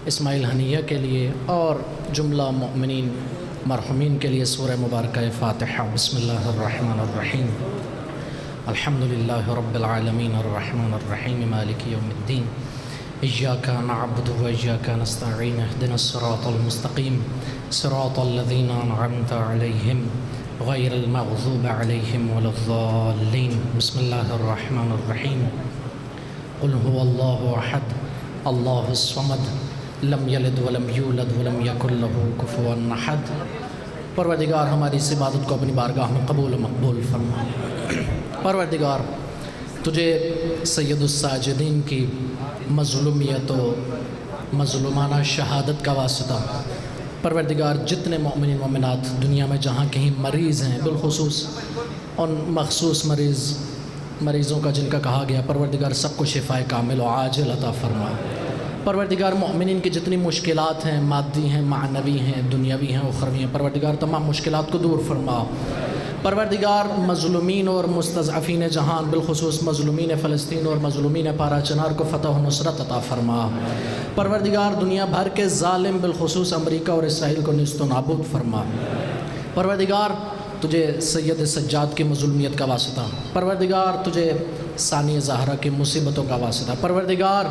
اسماعیل حنیہ کے لیے اور جملہ مؤمنین مرحومین کے لیے سورہ مبارکہ فاتحہ۔ بسم اللہ الرحمن الرحیم۔ الحمدللہ رب العالمین الرحمن الرحیم مالک یوم الدین، ایاک نعبد و ایاک نستعین، اہدنا الصراط المستقیم صراط الذین انعمت علیہم غیر المغضوب علیہم ولا الضالین۔ بسم اللہ الرحمن الرحیم۔ قل هو اللہ احد اللہ الصمد لم یلد ولم یولد ولم یکن له کفوا احد۔ پروردگار ہماری اس عبادت کو اپنی بارگاہ میں قبول و مقبول فرما۔ پروردگار تجھے سید الساجدین کی مظلومیت و مظلومانہ شہادت کا واسطہ، پروردگار جتنے مومنین مومنات دنیا میں جہاں کہیں مریض ہیں، بالخصوص ان مخصوص مریضوں کا جن کا کہا گیا، پروردگار سب کو شفائے کامل و عاجل عطا فرما۔ پروردگار مومنین کی جتنی مشکلات ہیں، مادی ہیں، معنوی ہیں، دنیاوی ہیں، اخروی ہیں، پروردگار تمام مشکلات کو دور فرما۔ پروردگار مظلومین اور مستضعفین جہان، بالخصوص مظلومین فلسطین اور مظلومین پارا چنار کو فتح و نصرت عطا فرما۔ پروردگار دنیا بھر کے ظالم، بالخصوص امریکہ اور اسرائیل کو نیست و نابود فرما۔ پروردگار تجھے سید سجاد کی مظلومیت کا واسطہ، پروردگار تجھے ثانی زہرا کی مصیبتوں کا واسطہ، پروردگار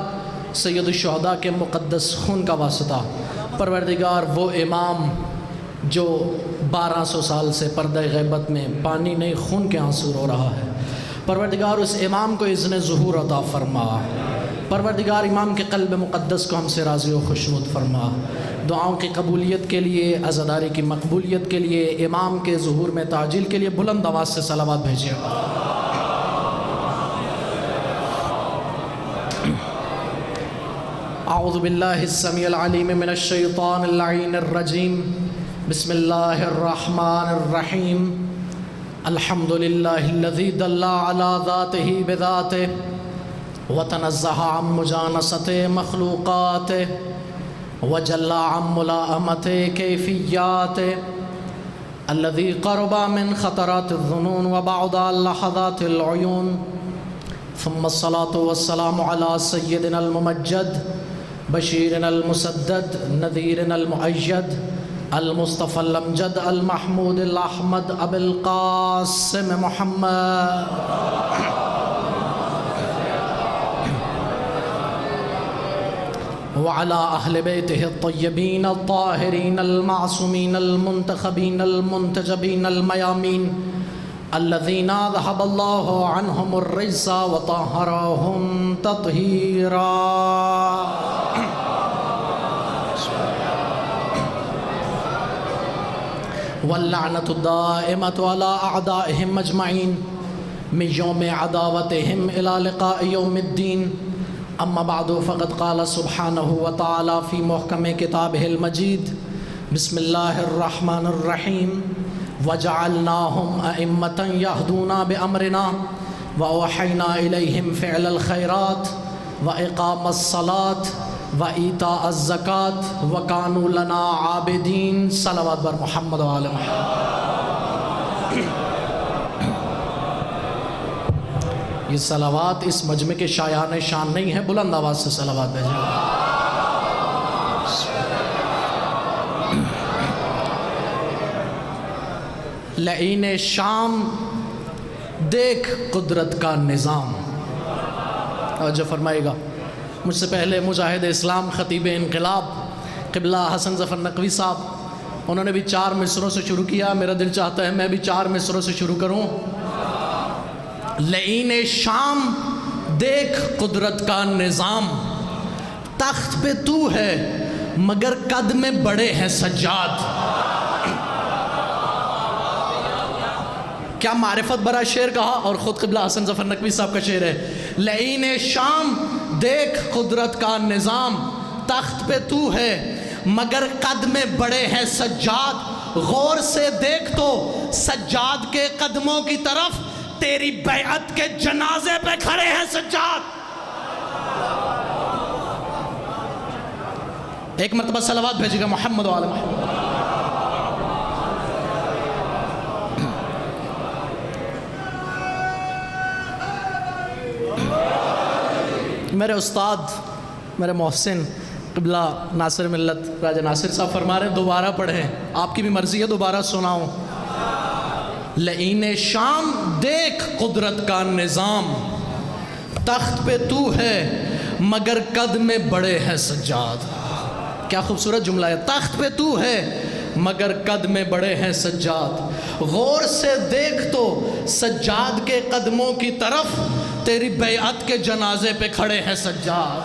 سید الشہداء کے مقدس خون کا واسطہ، پروردگار وہ امام جو 1200 سال سے پردہ غیبت میں پانی نہیں خون کے آنسو رو رہا ہے، پروردگار اس امام کو اذن ظہور عطا فرما۔ پروردگار امام کے قلب مقدس کو ہم سے راضی و خوشنود فرما۔ دعاؤں کی قبولیت کے لیے، عزاداری کی مقبولیت کے لیے، امام کے ظہور میں تعجیل کے لیے بلند آواز سے صلوات بھیجیے۔ اعوذ باللہ السمیع العلیم من الشیطان اللعین الرجیم، بسم اللہ الرحمن الرحیم۔ الحمدللہ الذی دل علی ذاتہ بذاتہ وتنزہ عن مجانست مخلوقات وجل عن ملائمت کیفیات، الذی قرب من خطرات الظنون وبعد عن لحظات العیون، ثم الصلاة والسلام علی سیدنا الممجد بشیرنا المسدد نذیرنا المؤید المصطفى الامجد المحمود الاحمد ابی القاسم محمد وعلى اہل بیتہ الطیبین الطاہرین المعصومین المنتخبین المنتجبین المیامین الذین ذهب اللہ عنہم الرجس وطہرہم تطہیرا۔ واللعنة الدائمة على أعدائهم أجمعين من يوم عداوتهم إلى لقاء يوم الدين، أما بعد فقد قال سبحانه وتعالى في محكم كتابه المجيد، بسم الله الرحمن الرحيم، وجعلناهم أئمة يهدون بأمرنا وأوحينا إليهم فعل الخيرات وإقام الصلاة وإيتاء الزکاة وكانوا لنا عابدین۔ صلوات بر محمد و آل محمد۔ یہ صلوات اس مجمع کے شایان شان نہیں ہے، بلند آواز سے صلوات بھیجیں۔ لعین شام دیکھ قدرت کا نظام۔ توجہ فرمائے گا، مجھ سے پہلے مجاہد اسلام خطیب انقلاب قبلہ حسن ظفر نقوی صاحب، انہوں نے بھی 4 مصروں سے شروع کیا، میرا دل چاہتا ہے میں بھی 4 مصروں سے شروع کروں۔ لعین شام دیکھ قدرت کا نظام، تخت پہ تو ہے مگر قد میں بڑے ہیں سجاد۔ کیا معرفت برا شعر کہا، اور خود قبلہ حسن ظفر نقوی صاحب کا شعر ہے، لعین شام دیکھ قدرت کا نظام، تخت پہ تو ہے مگر قد میں بڑے ہیں سجاد، غور سے دیکھ تو سجاد کے قدموں کی طرف، تیری بیعت کے جنازے پہ کھڑے ہیں سجاد۔ ایک مرتبہ صلوات بھیجے گا محمد و آل محمد۔ میرے استاد، میرے محسن قبلہ ناصر ملت راجہ ناصر صاحب فرما رہے ہیں دوبارہ پڑھیں، آپ کی بھی مرضی ہے دوبارہ سناؤں۔ لعین شام دیکھ قدرت کا نظام، تخت پہ تو ہے مگر قد میں بڑے ہیں سجاد۔ کیا خوبصورت جملہ ہے، تخت پہ تو ہے مگر قد میں بڑے ہیں سجاد، غور سے دیکھ تو سجاد کے قدموں کی طرف، تیری بیعت کے جنازے پہ کھڑے ہیں سجاد۔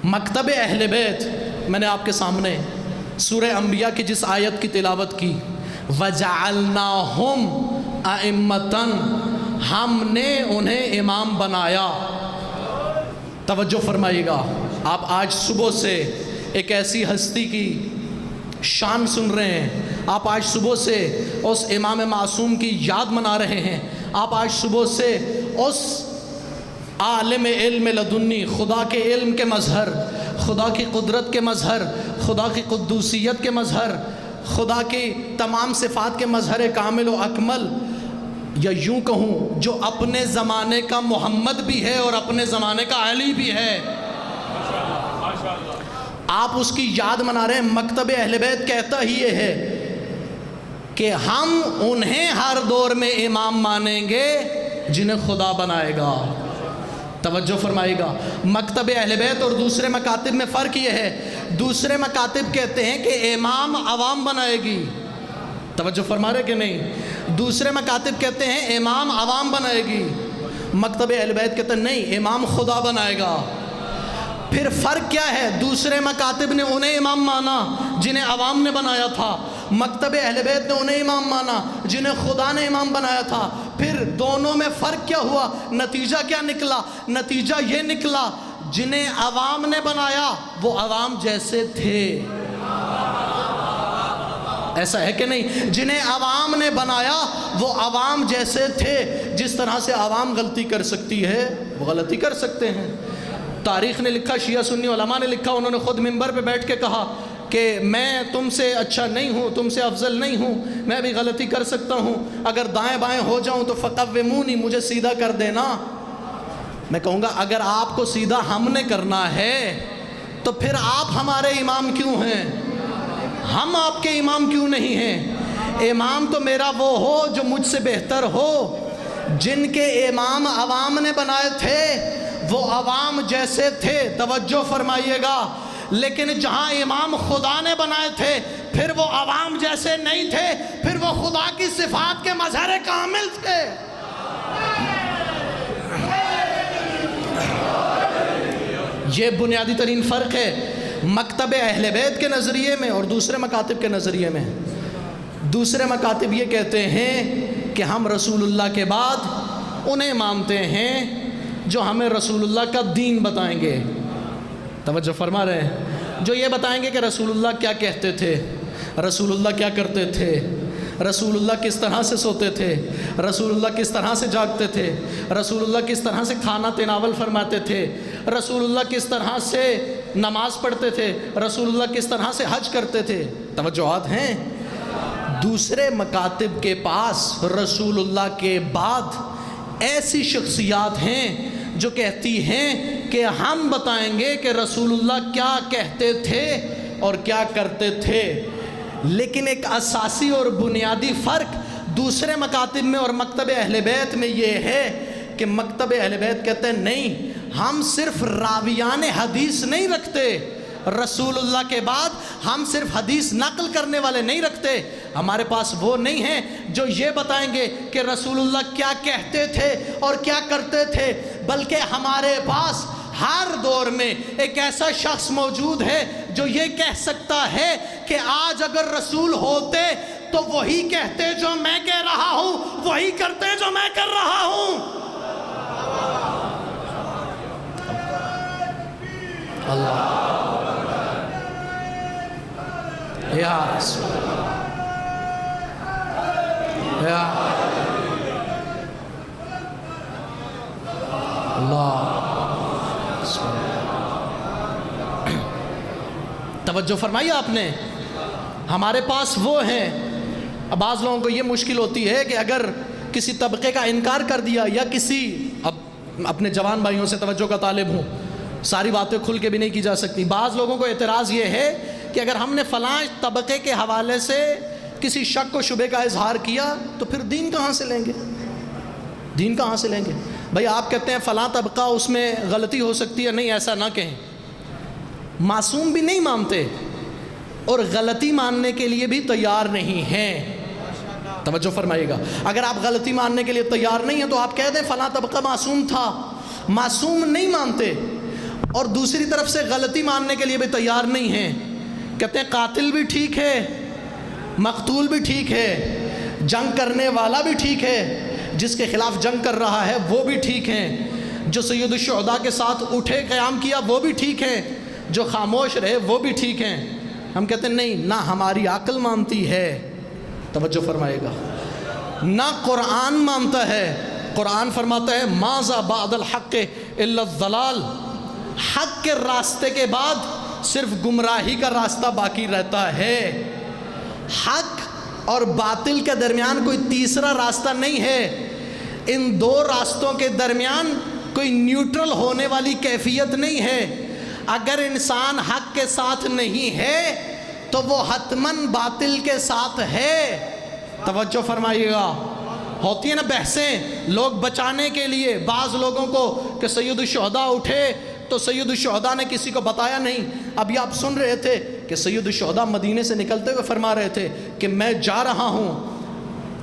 مکتب اہل بیت، میں نے آپ کے سامنے سورہ انبیاء کی جس آیت کی تلاوت کی، وَجَعَلْنَاهُمْ أَئِمَّةً، ہم نے انہیں امام بنایا۔ توجہ فرمائیے گا، آپ آج صبح سے ایک ایسی ہستی کی شان سن رہے ہیں، آپ آج صبح سے اس امام معصوم کی یاد منا رہے ہیں، آپ آج صبح سے اس عالم علم لدنی، خدا کے علم کے مظہر، خدا کی قدرت کے مظہر، خدا کی قدوسیت کے مظہر، خدا کی تمام صفات کے مظہر کامل و اکمل، یا یوں کہوں جو اپنے زمانے کا محمد بھی ہے اور اپنے زمانے کا علی بھی ہے، آپ اس کی یاد منا رہے ہیں۔ مکتب اہل بیت کہتا ہی یہ ہے کہ ہم انہیں ہر دور میں امام مانیں گے جنہیں خدا بنائے گا۔ توجہ فرمائے گا، مکتب اہل بیت اور دوسرے مکاتب میں فرق یہ ہے، دوسرے مکاتب کہتے ہیں کہ امام عوام بنائے گی، توجہ فرما رہے کہ نہیں؟ دوسرے مکاتب کہتے ہیں امام عوام بنائے گی، مکتب اہل بیت کہتے ہیں نہیں، امام خدا بنائے گا۔ پھر فرق کیا ہے؟ دوسرے مکاتب نے انہیں امام مانا جنہیں عوام نے بنایا تھا، مکتب اہل بیت نے انہیں امام مانا جنہیں خدا نے امام بنایا تھا۔ پھر دونوں میں فرق کیا ہوا؟ نتیجہ کیا نکلا؟ نتیجہ یہ نکلا جنہیں عوام نے بنایا وہ عوام جیسے تھے، ایسا ہے کہ نہیں؟ جنہیں عوام نے بنایا وہ عوام جیسے تھے، جس طرح سے عوام غلطی کر سکتی ہے وہ غلطی کر سکتے ہیں۔ تاریخ نے لکھا، شیعہ سنی علماء نے لکھا، انہوں نے خود منبر پہ بیٹھ کے کہا کہ میں تم سے اچھا نہیں ہوں، تم سے افضل نہیں ہوں، میں بھی غلطی کر سکتا ہوں، اگر دائیں بائیں ہو جاؤں تو فقومونی، مجھے سیدھا کر دینا۔ میں کہوں گا اگر آپ کو سیدھا ہم نے کرنا ہے تو پھر آپ ہمارے امام کیوں ہیں؟ ہم آپ کے امام کیوں نہیں ہیں؟ امام تو میرا وہ ہو جو مجھ سے بہتر ہو۔ جن کے امام عوام نے بنائے تھے وہ عوام جیسے تھے، توجہ فرمائیے گا، لیکن جہاں امام خدا نے بنائے تھے پھر وہ عوام جیسے نہیں تھے، پھر وہ خدا کی صفات کے مظہر کامل تھے۔ یہ بنیادی ترین فرق ہے مکتب اہل بیت کے نظریے میں اور دوسرے مکاتب کے نظریے میں۔ دوسرے مکاتب یہ کہتے ہیں کہ ہم رسول اللہ کے بعد انہیں مانتے ہیں جو ہمیں رسول اللہ کا دین بتائیں گے، توجہ فرما رہے ہیں، جو یہ بتائیں گے کہ رسول اللہ کیا کہتے تھے، رسول اللہ کیا کرتے تھے، رسول اللہ کس طرح سے سوتے تھے، رسول اللہ کس طرح سے جاگتے تھے، رسول اللہ کس طرح سے کھانا تناول فرماتے تھے، رسول اللہ کس طرح سے نماز پڑھتے تھے، رسول اللہ کس طرح سے حج کرتے تھے۔ توجہات ہیں۔ دوسرے مکاتب کے پاس رسول اللہ کے بعد ایسی شخصیات ہیں جو کہتی ہیں کہ ہم بتائیں گے کہ رسول اللہ کیا کہتے تھے اور کیا کرتے تھے، لیکن ایک اساسی اور بنیادی فرق دوسرے مکاتب میں اور مکتب اہل بیت میں یہ ہے کہ مکتب اہل بیت کہتے ہیں نہیں، ہم صرف راویان حدیث نہیں رکھتے، رسول اللہ کے بعد ہم صرف حدیث نقل کرنے والے نہیں رکھتے، ہمارے پاس وہ نہیں ہیں جو یہ بتائیں گے کہ رسول اللہ کیا کہتے تھے اور کیا کرتے تھے، بلکہ ہمارے پاس ہر دور میں ایک ایسا شخص موجود ہے جو یہ کہہ سکتا ہے کہ آج اگر رسول ہوتے تو وہی کہتے جو میں کہہ رہا ہوں، وہی کرتے جو میں کر رہا ہوں۔ اللہ یا رسول یا اللہ۔ توجہ فرمائی آپ نے، ہمارے پاس وہ ہیں۔ اب بعض لوگوں کو یہ مشکل ہوتی ہے کہ اگر کسی طبقے کا انکار کر دیا یا کسی، اب اپنے جوان بھائیوں سے توجہ کا طالب ہوں، ساری باتیں کھل کے بھی نہیں کی جا سکتی۔ بعض لوگوں کو اعتراض یہ ہے کہ اگر ہم نے فلاں طبقے کے حوالے سے کسی شک و شبے کا اظہار کیا تو پھر دین کہاں سے لیں گے؟ دین کہاں سے لیں گے؟ بھائی آپ کہتے ہیں فلاں طبقہ اس میں غلطی ہو سکتی ہے، نہیں ایسا نہ کہیں۔ معصوم بھی نہیں مانتے اور غلطی ماننے کے لیے بھی تیار نہیں ہیں۔ توجہ فرمائیے گا، اگر آپ غلطی ماننے کے لیے تیار نہیں ہیں تو آپ کہہ دیں فلاں طبقہ معصوم تھا۔ معصوم نہیں مانتے اور دوسری طرف سے غلطی ماننے کے لیے بھی تیار نہیں ہیں، کہتے ہیں قاتل بھی ٹھیک ہے، مقتول بھی ٹھیک ہے، جنگ کرنے والا بھی ٹھیک ہے، جس کے خلاف جنگ کر رہا ہے وہ بھی ٹھیک ہیں، جو سید الشہداء کے ساتھ اٹھے قیام کیا وہ بھی ٹھیک ہیں، جو خاموش رہے وہ بھی ٹھیک ہیں۔ ہم کہتے ہیں نہیں، نہ ہماری عقل مانتی ہے، توجہ فرمائے گا، نہ قرآن مانتا ہے۔ قرآن فرماتا ہے ماذا بعد الحق الا الضلال، حق کے راستے کے بعد صرف گمراہی کا راستہ باقی رہتا ہے۔ حق اور باطل کے درمیان کوئی تیسرا راستہ نہیں ہے، ان دو راستوں کے درمیان کوئی نیوٹرل ہونے والی کیفیت نہیں ہے۔ اگر انسان حق کے ساتھ نہیں ہے تو وہ حتماً باطل کے ساتھ ہے۔ توجہ فرمائیے گا، ہوتی ہیں نا بحثیں لوگ بچانے کے لیے بعض لوگوں کو کہ سید الشہداء اٹھے تو سید الشہداء نے کسی کو بتایا نہیں۔ ابھی آپ سن رہے تھے کہ سید الشہداء مدینے سے نکلتے ہوئے فرما رہے تھے کہ میں جا رہا ہوں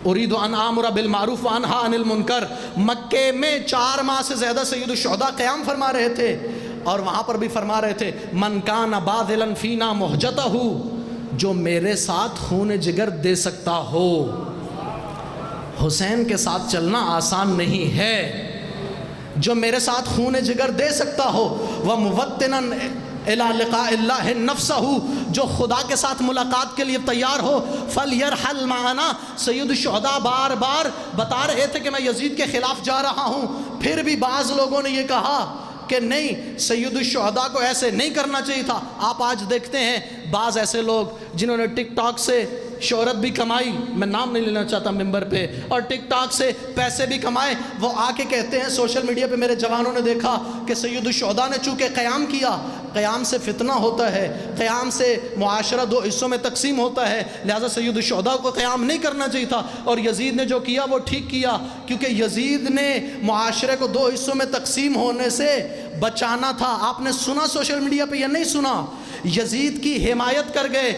ارید ان آمر بالمعروف وانہا عن المنکر۔ مکے میں 4 ماہ سے زیادہ سید الشہداء قیام فرما رہے تھے اور وہاں پر بھی فرما رہے تھے من کان باذلا فینا مہجتہ، جو میرے ساتھ خون جگر دے سکتا ہو۔ حسین کے ساتھ چلنا آسان نہیں ہے، جو میرے ساتھ خون جگر دے سکتا ہو وَمُوَطِّنًا إِلَىٰ لِقَاءِ اللَّهِ نَفْسَهُ، جو خدا کے ساتھ ملاقات کے لیے تیار ہو فَلْيَرْحَلْ مَعَنَا۔ سید الشہداء بار بار بتا رہے تھے کہ میں یزید کے خلاف جا رہا ہوں، پھر بھی بعض لوگوں نے یہ کہا کہ نہیں سید الشہداء کو ایسے نہیں کرنا چاہیے تھا۔ آپ آج دیکھتے ہیں بعض ایسے لوگ جنہوں نے ٹک ٹاک سے شہرت بھی کمائی، میں نام نہیں لینا چاہتا ممبر پہ، اور ٹک ٹاک سے پیسے بھی کمائے، وہ آ کے کہتے ہیں سوشل میڈیا پہ میرے جوانوں نے دیکھا کہ سید الشہداء نے چونکہ قیام کیا، قیام سے فتنہ ہوتا ہے، قیام سے معاشرہ 2 حصوں میں تقسیم ہوتا ہے، لہٰذا سید الشہداء کو قیام نہیں کرنا چاہیے تھا، اور یزید نے جو کیا وہ ٹھیک کیا، کیونکہ یزید نے معاشرے کو 2 حصوں میں تقسیم ہونے سے بچانا تھا۔ آپ نے سنا سوشل میڈیا پہ یا نہیں سنا؟ یزید کی حمایت کر گئے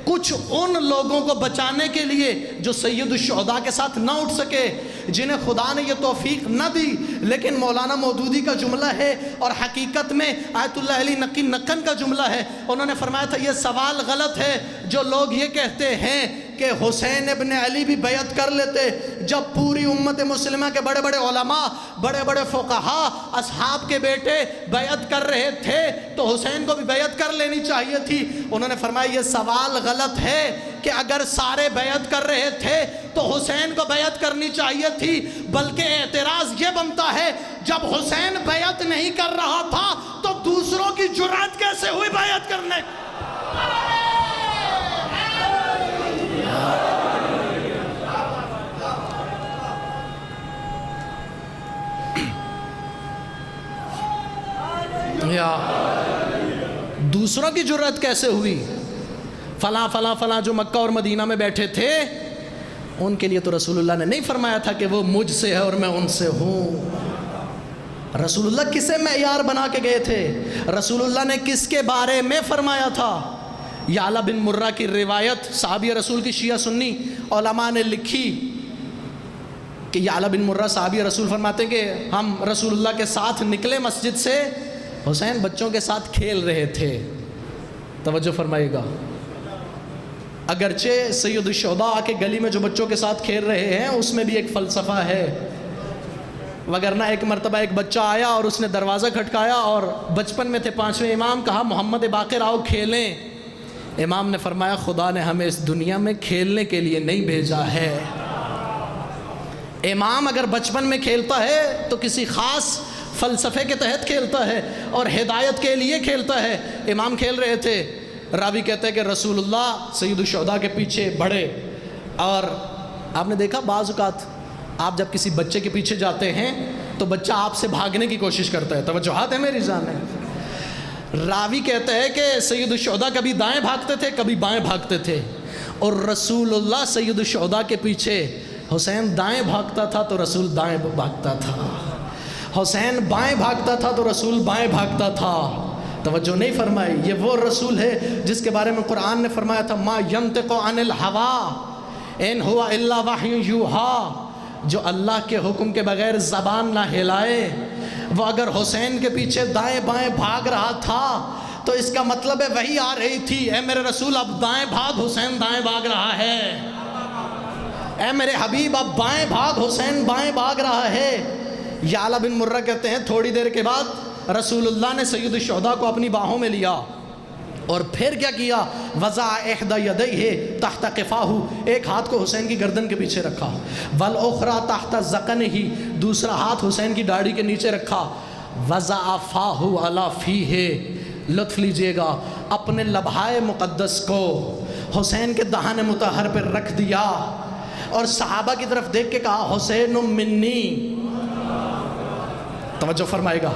کچھ ان لوگوں کو بچانے کے لیے جو سید الشہداء کے ساتھ نہ اٹھ سکے، جنہیں خدا نے یہ توفیق نہ دی۔ لیکن مولانا مودودی کا جملہ ہے اور حقیقت میں آیت اللہ علی نقی نقن کا جملہ ہے، انہوں نے فرمایا تھا یہ سوال غلط ہے جو لوگ یہ کہتے ہیں کہ حسین ابن علی بھی بیعت کر لیتے، جب پوری امت مسلمہ کے بڑے بڑے علماء، بڑے بڑے فقہاء، اصحاب کے بیٹے بیعت کر رہے تھے تو حسین کو بھی بیعت کر لینی چاہیے تھی۔ انہوں نے فرمایا یہ سوال غلط ہے کہ اگر سارے بیعت کر رہے تھے تو حسین کو بیعت کرنی چاہیے تھی، بلکہ اعتراض یہ بنتا ہے جب حسین بیعت نہیں کر رہا تھا تو دوسروں کی جرأت کیسے ہوئی بیعت کرنے؟ یا دوسروں کی جرأت کیسے ہوئی؟ فلاں فلاں فلاں جو مکہ اور مدینہ میں بیٹھے تھے ان کے لیے تو رسول اللہ نے نہیں فرمایا تھا کہ وہ مجھ سے ہے اور میں ان سے ہوں۔ رسول اللہ کسے معیار بنا کے گئے تھے؟ رسول اللہ نے کس کے بارے میں فرمایا تھا؟ یعلا بن مرہ کی روایت صحابی رسول کی شیعہ سنی علماء نے لکھی کہ یعلا بن مرہ صحابی رسول فرماتے ہیں کہ ہم رسول اللہ کے ساتھ نکلے مسجد سے، حسین بچوں کے ساتھ کھیل رہے تھے۔ توجہ فرمائیے گا، اگرچہ سید الشہداء کے گلی میں جو بچوں کے ساتھ کھیل رہے ہیں اس میں بھی ایک فلسفہ ہے، وگرنہ ایک مرتبہ ایک بچہ آیا اور اس نے دروازہ کھٹکایا اور بچپن میں تھے 5ویں امام، کہا محمد باقر آؤ کھیلیں۔ امام نے فرمایا خدا نے ہمیں اس دنیا میں کھیلنے کے لیے نہیں بھیجا ہے۔ امام اگر بچپن میں کھیلتا ہے تو کسی خاص فلسفے کے تحت کھیلتا ہے اور ہدایت کے لیے کھیلتا ہے۔ امام کھیل رہے تھے، راوی کہتے ہیں کہ رسول اللہ سید الشہداء کے پیچھے بڑھے، اور آپ نے دیکھا بعض اوقات آپ جب کسی بچے کے پیچھے جاتے ہیں تو بچہ آپ سے بھاگنے کی کوشش کرتا ہے، توجہات ہے میری جان ہے، راوی کہتا ہے کہ سید الشہداء کبھی دائیں بھاگتے تھے کبھی بائیں بھاگتے تھے، اور رسول اللہ سید الشہداء کے پیچھے حسین دائیں بھاگتا تھا تو رسول دائیں بھاگتا تھا، حسین بائیں بھاگتا تھا تو رسول بائیں بھاگتا تھا۔ توجہ نہیں فرمائی؟ یہ وہ رسول ہے جس کے بارے میں قرآن نے فرمایا تھا ما ینطق عن الہوی ان ہوا الا وحی یوحی، جو اللہ کے حکم کے بغیر زبان نہ ہلائے۔ وہ اگر حسین کے پیچھے دائیں بائیں بھاگ رہا تھا تو اس کا مطلب ہے وحی آ رہی تھی، اے میرے رسول اب دائیں بھاگ، حسین دائیں بھاگ رہا ہے، اے میرے حبیب اب بائیں بھاگ، حسین بائیں بھاگ رہا ہے۔ یعلا بن مرہ کہتے ہیں تھوڑی دیر کے بعد رسول اللہ نے سید الشہداء کو اپنی باہوں میں لیا اور پھر کیا کیا، وضع احدی یدیہ تحت قفاہ، ایک ہاتھ کو حسین کی گردن کے پیچھے رکھا، والاخری تحت ذقنہ، دوسرا ہاتھ حسین کی داڑھی کے نیچے رکھا، وضع فاہ علی فیہ، لطف لیجئے گا، اپنے لبہائے مقدس کو حسین کے دہان مطہر پر رکھ دیا اور صحابہ کی طرف دیکھ کے کہا حسین منی، توجہ فرمائے گا،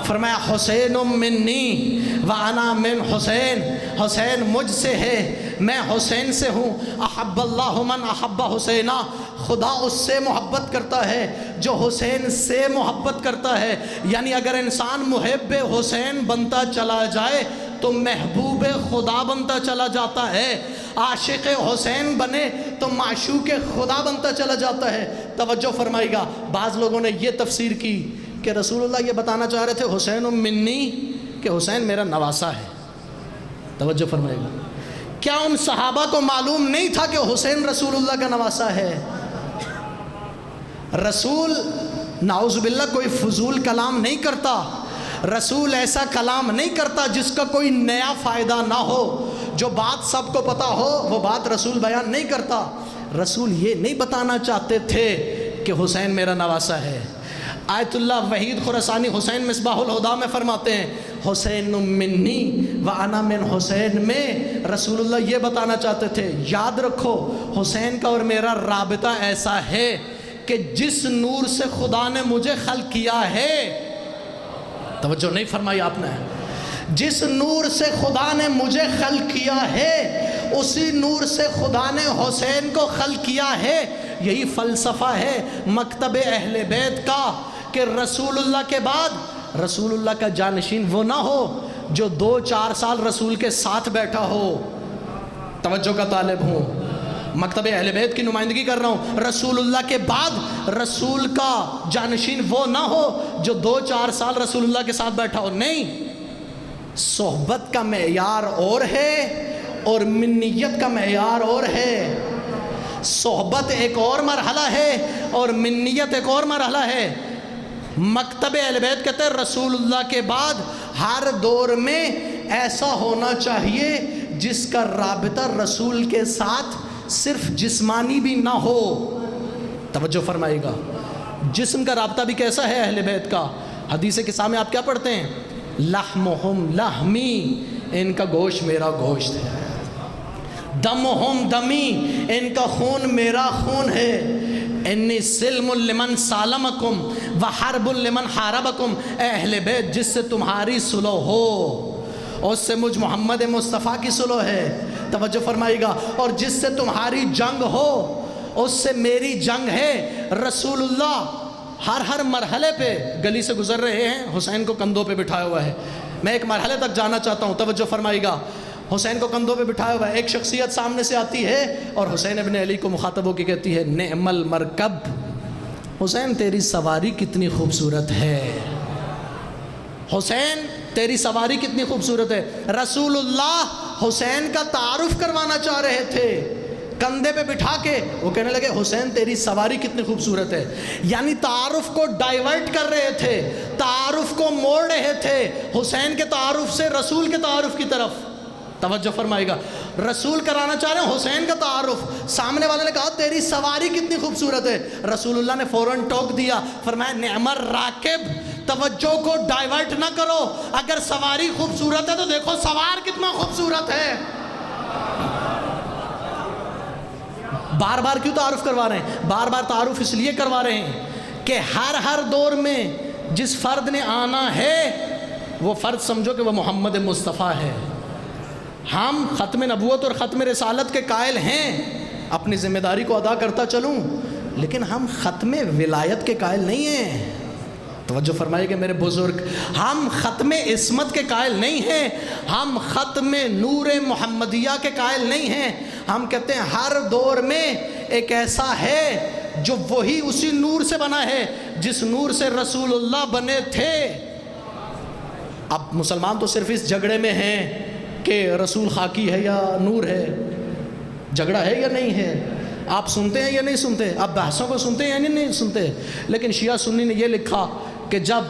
فرمایا حسین منی وانا من حسین، حسین مجھ سے ہے میں حسین سے ہوں، احب اللہ من احب حسینا، خدا اس سے محبت کرتا ہے جو حسین سے محبت کرتا ہے۔ یعنی اگر انسان محب حسین بنتا چلا جائے تو محبوب خدا بنتا چلا جاتا ہے، عاشق حسین بنے تو معشوق خدا بنتا چلا جاتا ہے۔ توجہ فرمائے گا، بعض لوگوں نے یہ تفسیر کی کہ رسول اللہ یہ بتانا چاہ رہے تھے حسین منی، کہ حسین میرا نواسہ ہے۔ توجہ فرمائے گا، کیا ان صحابہ کو معلوم نہیں تھا کہ حسین رسول اللہ کا نواسہ ہے؟ رسول نعوذ باللہ کوئی فضول کلام نہیں کرتا، رسول ایسا کلام نہیں کرتا جس کا کوئی نیا فائدہ نہ ہو، جو بات سب کو پتہ ہو وہ بات رسول بیان نہیں کرتا۔ رسول یہ نہیں بتانا چاہتے تھے کہ حسین میرا نواسہ ہے۔ آیت اللہ وحید خراسانی حسین مصباح الہدیٰ میں فرماتے ہیں حسین منی وانا من حسین، میں رسول اللہ یہ بتانا چاہتے تھے یاد رکھو حسین کا اور میرا رابطہ ایسا ہے کہ جس نور سے خدا نے مجھے خلق کیا ہے، توجہ نہیں فرمائی آپ نے، جس نور سے خدا نے مجھے خلق کیا ہے اسی نور سے خدا نے حسین کو خلق کیا ہے۔ یہی فلسفہ ہے مکتب اہل بیت کا کہ رسول اللہ کے بعد رسول اللہ کا جانشین وہ نہ ہو جو 2-4 سال رسول کے ساتھ بیٹھا ہو۔ توجہ کا طالب ہوں، مکتب اہل بیت کی نمائندگی کر رہا ہوں۔ رسول اللہ کے بعد رسول کا جانشین وہ نہ ہو جو 2-4 سال رسول اللہ کے ساتھ بیٹھا ہو، نہیں، صحبت کا معیار اور ہے اور منیت کا معیار اور ہے۔ صحبت ایک اور مرحلہ ہے اور منیت ایک اور مرحلہ ہے۔ مکتب اہل بیت کہتے ہیں رسول اللہ کے بعد ہر دور میں ایسا ہونا چاہیے جس کا رابطہ رسول کے ساتھ صرف جسمانی بھی نہ ہو۔ توجہ فرمائے گا، جسم کا رابطہ بھی کیسا ہے اہل بیت کا؟ حدیث قصہ میں آپ کیا پڑھتے ہیں؟ لحمہم لحمی، ان کا گوشت میرا گوشت ہے، دمہم دمی، ان کا خون میرا خون ہے، انی سلم لمن سالمکم وحرب لمن حاربکم، اے اہل بیت جس سے تمہاری صلح ہو اس سے مجھ محمد مصطفیٰ کی صلح ہے، توجہ فرمائے گا، اور جس سے تمہاری جنگ ہو اس سے میری جنگ ہے۔ رسول اللہ ہر مرحلے پہ گلی سے گزر رہے ہیں، حسین کو کندھوں پہ بٹھایا ہوا ہے۔ میں ایک مرحلے تک جانا چاہتا ہوں، توجہ فرمائے گا، حسین کو کندھوں پہ بٹھایا ہوا ہے، ایک شخصیت سامنے سے آتی ہے اور حسین ابن علی کو مخاطب ہو کے کہتی ہے نعم المرکب، حسین تیری سواری کتنی خوبصورت ہے، حسین تیری سواری کتنی خوبصورت ہے۔ رسول اللہ حسین کا تعارف کروانا چاہ رہے تھے، کندھے پہ بٹھا کے وہ کہنے لگے حسین تیری سواری کتنی خوبصورت ہے، یعنی تعارف کو ڈائیورٹ کر رہے تھے، تعارف کو موڑ رہے تھے حسین کے تعارف سے رسول کے تعارف کی طرف۔ توجہ فرمائے گا، رسول کرانا چاہ رہے ہیں حسین کا تعارف، سامنے والے نے کہا تیری سواری کتنی خوبصورت ہے، رسول اللہ نے فوراً ٹوک دیا، فرمایا نعم الراکب، توجہ کو ڈائیورٹ نہ کرو، اگر سواری خوبصورت ہے تو دیکھو سوار کتنا خوبصورت ہے۔ بار بار کیوں تعارف کروا رہے ہیں؟ بار بار تعارف اس لیے کروا رہے ہیں کہ ہر دور میں جس فرد نے آنا ہے وہ فرد سمجھو کہ وہ محمد مصطفیٰ ہے۔ ہم ختم نبوت اور ختم رسالت کے قائل ہیں، اپنی ذمہ داری کو ادا کرتا چلوں، لیکن ہم ختم ولایت کے قائل نہیں ہیں۔ توجہ فرمائیے کہ میرے بزرگ، ہم ختم عصمت کے قائل نہیں ہیں، ہم ختم نور محمدیہ کے قائل نہیں ہیں۔ ہم کہتے ہیں ہر دور میں ایک ایسا ہے جو وہی اسی نور سے بنا ہے جس نور سے رسول اللہ بنے تھے۔ اب مسلمان تو صرف اس جھگڑے میں ہیں کہ رسول خاکی ہے یا نور ہے، جھگڑا ہے یا نہیں ہے، آپ سنتے ہیں یا نہیں سنتے، آپ بحثوں کو سنتے ہیں یا نہیں سنتے۔ لیکن شیعہ سنی نے یہ لکھا کہ جب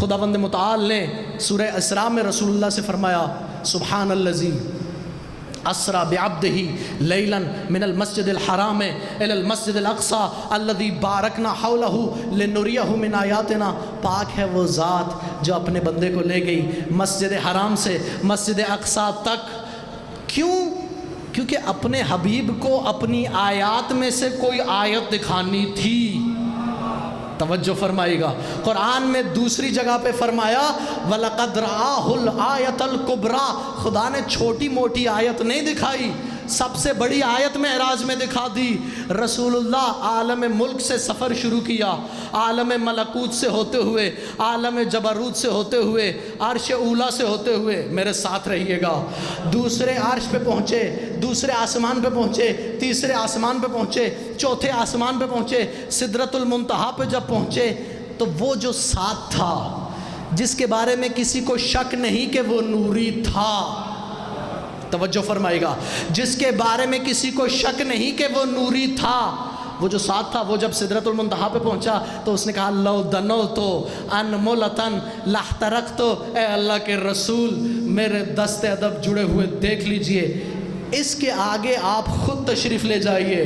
خداوند متعال نے سورہ اسراء میں رسول اللہ سے فرمایا سبحان الذی اسرا بعبدہ لیلا من المسجد الحرام الی المسجد الاقصی الذی بارکنا حولہ لنریہ من آیاتنا، پاک ہے وہ ذات جو اپنے بندے کو لے گئی مسجد حرام سے مسجد اقصی تک۔ کیوں؟ کیونکہ اپنے حبیب کو اپنی آیات میں سے کوئی آیت دکھانی تھی۔ توجہ فرمائے گا، قرآن میں دوسری جگہ پہ فرمایا وَلَقَدْ رَآهُ الْآيَةَ الْكُبْرَى، خدا نے چھوٹی موٹی آیت نہیں دکھائی، سب سے بڑی آیت معراج میں دکھا دی۔ رسول اللہ عالم ملک سے سفر شروع کیا، عالم ملکوت سے ہوتے ہوئے، عالم جبروت سے ہوتے ہوئے، عرش اولا سے ہوتے ہوئے، میرے ساتھ رہیے گا، دوسرے عرش پہ پہنچے، دوسرے آسمان پہ پہنچے، تیسرے آسمان پہ پہنچے، چوتھے آسمان پہ پہنچے، سدرۃ المنتہا پہ جب پہنچے تو وہ جو ساتھ تھا جس کے بارے میں کسی کو شک نہیں کہ وہ نوری تھا، توجہ فرمائے گا، جس کے بارے میں کسی کو شک نہیں کہ وہ نوری تھا، وہ جو ساتھ تھا، وہ جب سدرۃ المنتہا پہ پہنچا تو اس نے کہا لو دنوتو انملتن لاحترقتو، اے اللہ کے رسول میرے دست ادب جڑے ہوئے دیکھ لیجئے، اس کے آگے آپ خود تشریف لے جائیے،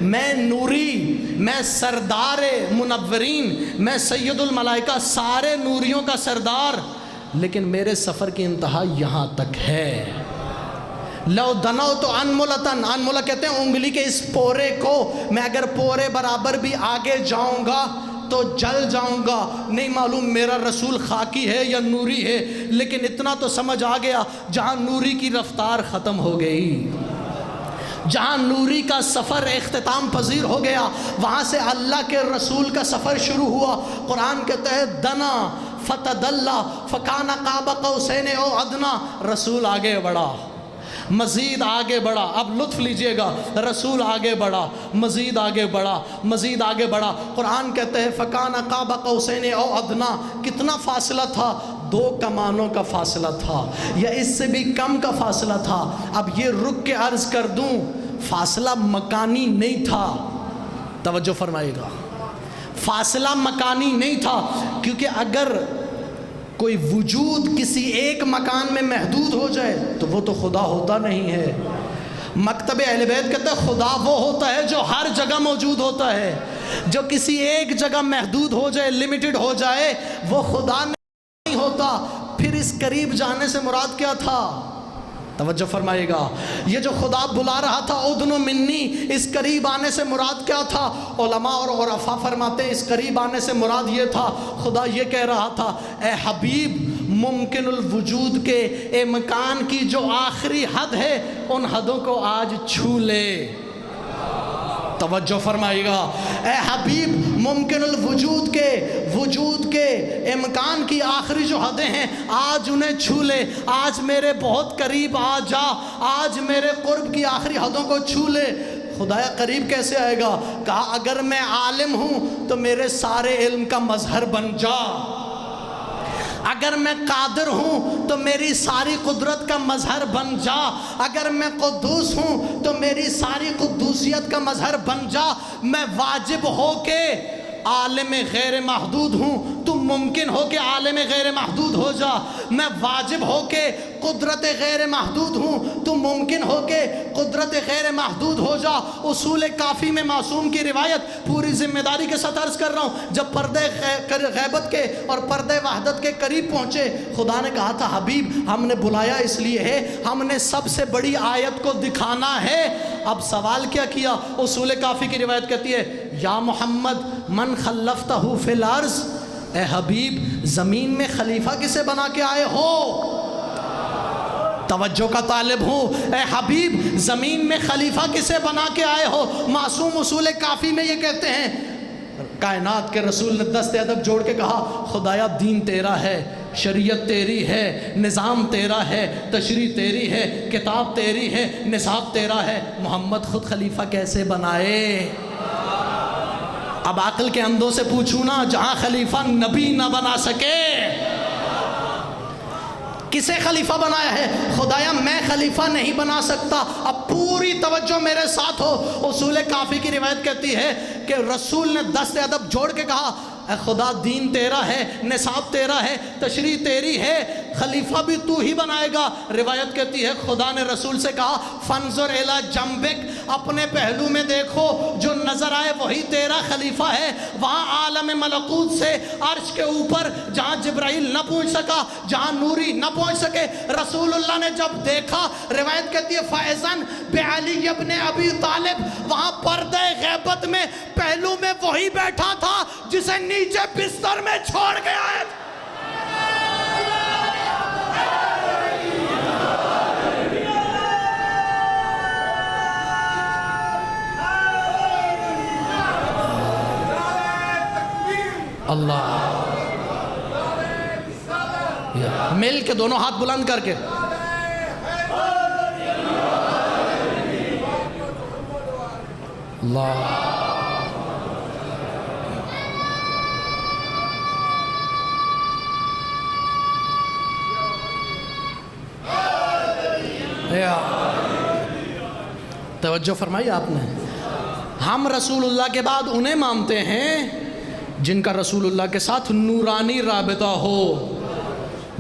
میں نوری، میں سردار منورین، میں سید الملائکہ، سارے نوریوں کا سردار، لیکن میرے سفر کی انتہا یہاں تک ہے۔ لو دنو تو انملتن، انملہ کہتے ہیں انگلی کے اس پورے کو، میں اگر پورے برابر بھی آگے جاؤں گا تو جل جاؤں گا، نہیں معلوم میرا رسول خاکی ہے یا نوری ہے، لیکن اتنا تو سمجھ آ گیا جہاں نوری کی رفتار ختم ہو گئی، جہاں نوری کا سفر اختتام پذیر ہو گیا، وہاں سے اللہ کے رسول کا سفر شروع ہوا۔ قرآن کہتا ہے دنا فتدلا فکان قاب قوسین او ادنا، رسول آگے بڑھا، مزید آگے بڑھا، اب لطف لیجئے گا، رسول آگے بڑھا، مزید آگے بڑھا، مزید آگے بڑھا۔ قرآن کہتے ہیں فَكَانَ قَابَ قَوْسَيْنِ أَوْ أَدْنَىٰ، کتنا فاصلہ تھا؟ 2 کمانوں کا فاصلہ تھا یا اس سے بھی کم کا فاصلہ تھا۔ اب یہ رک کے عرض کر دوں، فاصلہ مکانی نہیں تھا، توجہ فرمائے گا، فاصلہ مکانی نہیں تھا، کیونکہ اگر کوئی وجود کسی ایک مکان میں محدود ہو جائے تو وہ تو خدا ہوتا نہیں ہے۔ مکتب اہل بیت کہتا ہے خدا وہ ہوتا ہے جو ہر جگہ موجود ہوتا ہے، جو کسی ایک جگہ محدود ہو جائے، لمیٹڈ ہو جائے، وہ خدا نہیں ہوتا۔ پھر اس قریب جانے سے مراد کیا تھا؟ توجہ فرمائے گا، یہ جو خدا بلا رہا تھا ادنو منی، اس قریب آنے سے مراد کیا تھا؟ علماء اور عرفاء فرماتے ہیں اس قریب آنے سے مراد یہ تھا، خدا یہ کہہ رہا تھا اے حبیب ممکن الوجود کے امکان کی جو آخری حد ہے ان حدوں کو آج چھو لے۔ توجہ فرمائے گا، اے حبیب ممکن الوجود کے امکان کی آخری جو حدیں ہیں آج انہیں چھو لے، آج میرے بہت قریب آ جا، آج میرے قرب کی آخری حدوں کو چھو لے۔ خدایا قریب کیسے آئے گا؟ کہا اگر میں عالم ہوں تو میرے سارے علم کا مظہر بن جا، اگر میں قادر ہوں تو میری ساری قدرت کا مظہر بن جا، اگر میں قدوس ہوں تو میری ساری قدوسیت کا مظہر بن جا، میں واجب ہو کے عالم غیر محدود ہوں، تم ممکن ہو کہ عالم غیر محدود ہو جا، میں واجب ہو کے قدرت غیر محدود ہوں، تم ممکن ہو کے قدرت غیر محدود ہو جا۔ اصول کافی میں معصوم کی روایت پوری ذمہ داری کے ساتھ عرض کر رہا ہوں، جب پردے غیبت کے اور پردے وحدت کے قریب پہنچے، خدا نے کہا تھا حبیب ہم نے بلایا اس لیے ہے، ہم نے سب سے بڑی آیت کو دکھانا ہے۔ اب سوال کیا کیا؟ اصول کافی کی روایت کہتی ہے یا محمد من خلفتہ فی الارض، اے حبیب زمین میں خلیفہ کسے بنا کے آئے ہو؟ توجہ کا طالب ہوں، اے حبیب زمین میں خلیفہ کسے بنا کے آئے ہو؟ معصوم اصول کافی میں یہ کہتے ہیں، کائنات کے رسول نے دست ادب جوڑ کے کہا خدایا دین تیرا ہے، شریعت تیری ہے، نظام تیرا ہے، تشریع تیری ہے، کتاب تیری ہے، نصاب تیرا ہے، محمد خود خلیفہ کیسے بنائے؟ اب عقل کے اندھوں سے پوچھوں نا، جہاں خلیفہ نبی نہ بنا سکے کسے خلیفہ بنایا ہے؟ خدایا میں خلیفہ نہیں بنا سکتا۔ اب پوری توجہ میرے ساتھ ہو، اصول کافی کی روایت کہتی ہے کہ رسول نے دست ادب جوڑ کے کہا اے خدا دین تیرا ہے، نصاب تیرا ہے، تشریع تیری ہے، خلیفہ بھی تو ہی بنائے گا۔ روایت کہتی ہے خدا نے رسول سے کہا فانظر الی جنبک، اپنے پہلو میں دیکھو، جو نظر آئے وہی تیرا خلیفہ ہے۔ وہاں عالم ملکوت سے عرش کے اوپر جہاں جبرائیل نہ پہنچ سکا، جہاں نوری نہ پہنچ سکے، رسول اللہ نے جب دیکھا، روایت کہتی ہے فَإِذَنْ بِعَلِيِّ ابْنِ أَبِي طالب، وہاں پردہ غیبت میں پہلو میں وہی بیٹھا تھا جسے نیچے بستر میں چھوڑ کے آئے تھے۔ اللہ مل کے دونوں ہاتھ بلند کر کے اللہ توجہ فرمائی آپ نے۔ ہم رسول اللہ کے بعد انہیں مانتے ہیں جن کا رسول اللہ کے ساتھ نورانی رابطہ ہو،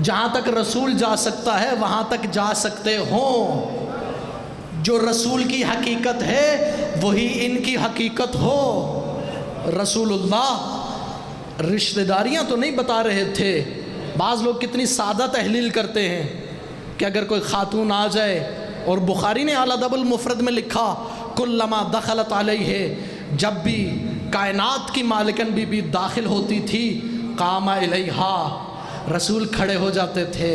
جہاں تک رسول جا سکتا ہے وہاں تک جا سکتے ہوں، جو رسول کی حقیقت ہے وہی ان کی حقیقت ہو۔ رسول اللہ رشتہ داریاں تو نہیں بتا رہے تھے۔ بعض لوگ کتنی سادہ تحلیل کرتے ہیں کہ اگر کوئی خاتون آ جائے، اور بخاری نے الادب المفرد میں لکھا کلما دخلت علیہ، جب بھی کائنات کی مالکن بی بی داخل ہوتی تھی قام الیہا، رسول کھڑے ہو جاتے تھے،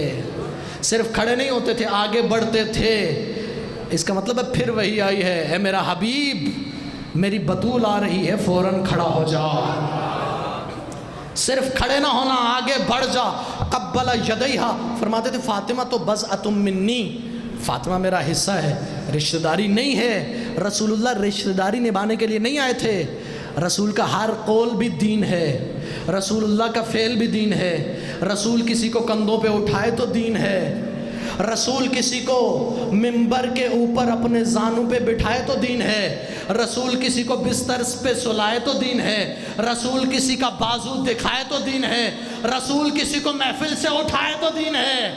صرف کھڑے نہیں ہوتے تھے آگے بڑھتے تھے۔ اس کا مطلب ہے پھر وہی آئی ہے، اے میرا حبیب میری بطول آ رہی ہے فوراً کھڑا ہو جا، صرف کھڑے نہ ہونا آگے بڑھ جا۔ قبل یدیہا، فرماتے تھے فاطمہ تو بضعۃ منی، فاطمہ میرا حصہ ہے، رشتہ داری نہیں ہے۔ رسول اللہ رشتہ داری نبھانے کے لیے نہیں آئے تھے، رسول کا ہر قول بھی دین ہے، رسول اللہ کا فعل بھی دین ہے، رسول کسی کو کندھوں پہ اٹھائے تو دین ہے، رسول کسی کو منبر کے اوپر اپنے زانوں پہ بٹھائے تو دین ہے، رسول کسی کو بستر پہ سلائے تو دین ہے، رسول کسی کا بازو دکھائے تو دین ہے، رسول کسی کو محفل سے اٹھائے تو دین ہے۔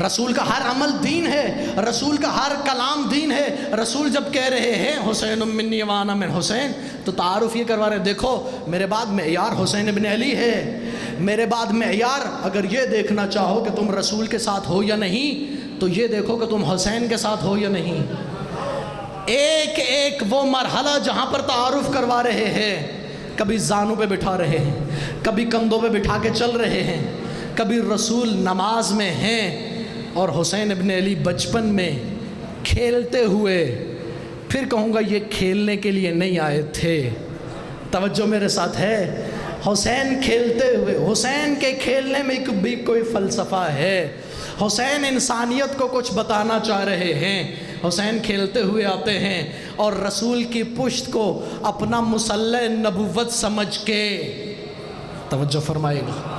رسول کا ہر عمل دین ہے، رسول کا ہر کلام دین ہے۔ رسول جب کہہ رہے ہیں حسین منی وانا من حسین، تو تعارف یہ کروا رہے ہیں دیکھو میرے بعد معیار حسین ابن علی ہے، میرے بعد معیار اگر یہ دیکھنا چاہو کہ تم رسول کے ساتھ ہو یا نہیں تو یہ دیکھو کہ تم حسین کے ساتھ ہو یا نہیں۔ ایک ایک وہ مرحلہ جہاں پر تعارف کروا رہے ہیں، کبھی زانوں پہ بٹھا رہے ہیں، کبھی کندھوں پہ بٹھا کے چل رہے ہیں، کبھی رسول نماز میں ہیں اور حسین ابن علی بچپن میں کھیلتے ہوئے، پھر کہوں گا یہ کھیلنے کے لیے نہیں آئے تھے، توجہ میرے ساتھ ہے، حسین کھیلتے ہوئے، حسین کے کھیلنے میں بھی کوئی فلسفہ ہے، حسین انسانیت کو کچھ بتانا چاہ رہے ہیں، حسین کھیلتے ہوئے آتے ہیں اور رسول کی پشت کو اپنا مسلح نبوت سمجھ کے، توجہ فرمائے گا،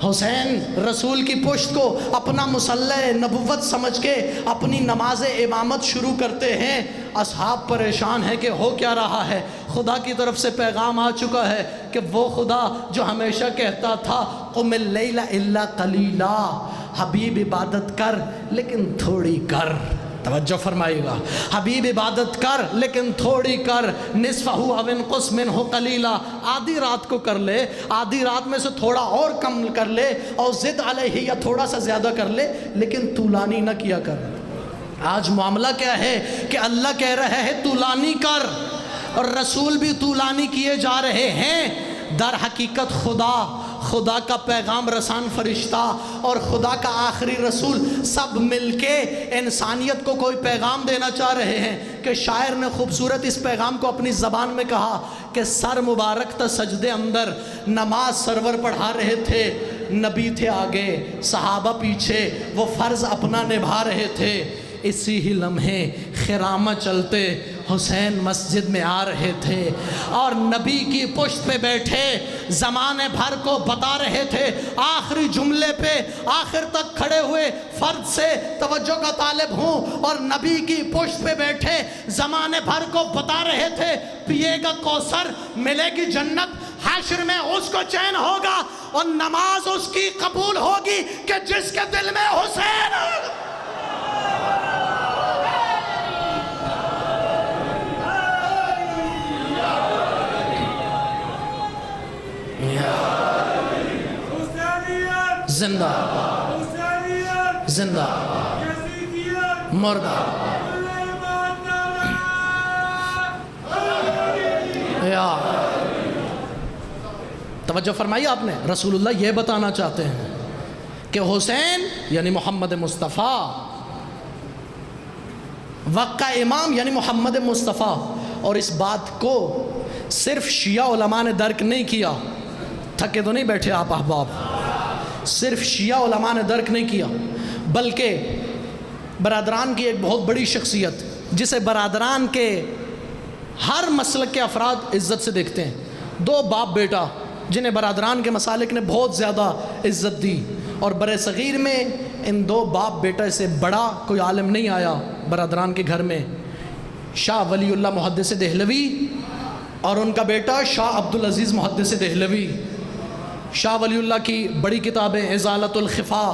حسین رسول کی پشت کو اپنا مسلح نبوت سمجھ کے اپنی نماز امامت شروع کرتے ہیں۔ اصحاب پریشان ہیں کہ ہو کیا رہا ہے، خدا کی طرف سے پیغام آ چکا ہے کہ وہ خدا جو ہمیشہ کہتا تھا قم اللیل الا قلیلا، حبیب عبادت کر لیکن تھوڑی کر، توجہ فرمائیے گا، حبیب عبادت کر لیکن تھوڑی کر، نصفہ او انقص منہ قلیلا، آدھی رات کو کر لے، آدھی رات میں سے تھوڑا اور کم کر لے، اور زد علیہ یا تھوڑا سا زیادہ کر لے لیکن طولانی نہ کیا کر۔ آج معاملہ کیا ہے کہ اللہ کہہ رہا ہے طولانی کر، اور رسول بھی طولانی کیے جا رہے ہیں۔ در حقیقت خدا کا پیغام رسان فرشتہ اور خدا کا آخری رسول سب مل کے انسانیت کو کوئی پیغام دینا چاہ رہے ہیں کہ شاعر نے خوبصورت اس پیغام کو اپنی زبان میں کہا کہ سر مبارک تا سجدے اندر، نماز سرور پڑھا رہے تھے، نبی تھے آگے صحابہ پیچھے، وہ فرض اپنا نبھا رہے تھے، اسی ہی لمحے خرامہ چلتے حسین مسجد میں آ رہے تھے اور نبی کی پشت پہ بیٹھے زمانے بھر کو بتا رہے تھے، آخری جملے پہ آخر تک کھڑے ہوئے فرد سے توجہ کا طالب ہوں اور نبی کی پشت پہ بیٹھے زمانے بھر کو بتا رہے تھے پیے گا کوثر، ملے گی جنت، حشر میں اس کو چین ہوگا اور نماز اس کی قبول ہوگی کہ جس کے دل میں حسین ہوگا۔ زندہ زندہ مردہ یا توجہ فرمائی آپ نے، رسول اللہ یہ بتانا چاہتے ہیں کہ حسین یعنی محمد مصطفیٰ، وقت کا امام یعنی محمد مصطفیٰ، اور اس بات کو صرف شیعہ علماء نے درک نہیں کیا، تھکے تو نہیں بیٹھے آپ احباب، صرف شیعہ علماء نے درک نہیں کیا بلکہ برادران کی ایک بہت بڑی شخصیت جسے برادران کے ہر مسلک کے افراد عزت سے دیکھتے ہیں، دو باپ بیٹا جنہیں برادران کے مسالک نے بہت زیادہ عزت دی، اور برِ صغیر میں ان دو باپ بیٹا سے بڑا کوئی عالم نہیں آیا برادران کے گھر میں، شاہ ولی اللہ محدث دہلوی اور ان کا بیٹا شاہ عبدالعزیز محدث دہلوی۔ شاہ ولی اللہ کی بڑی کتابیں ازالۃ الخفا،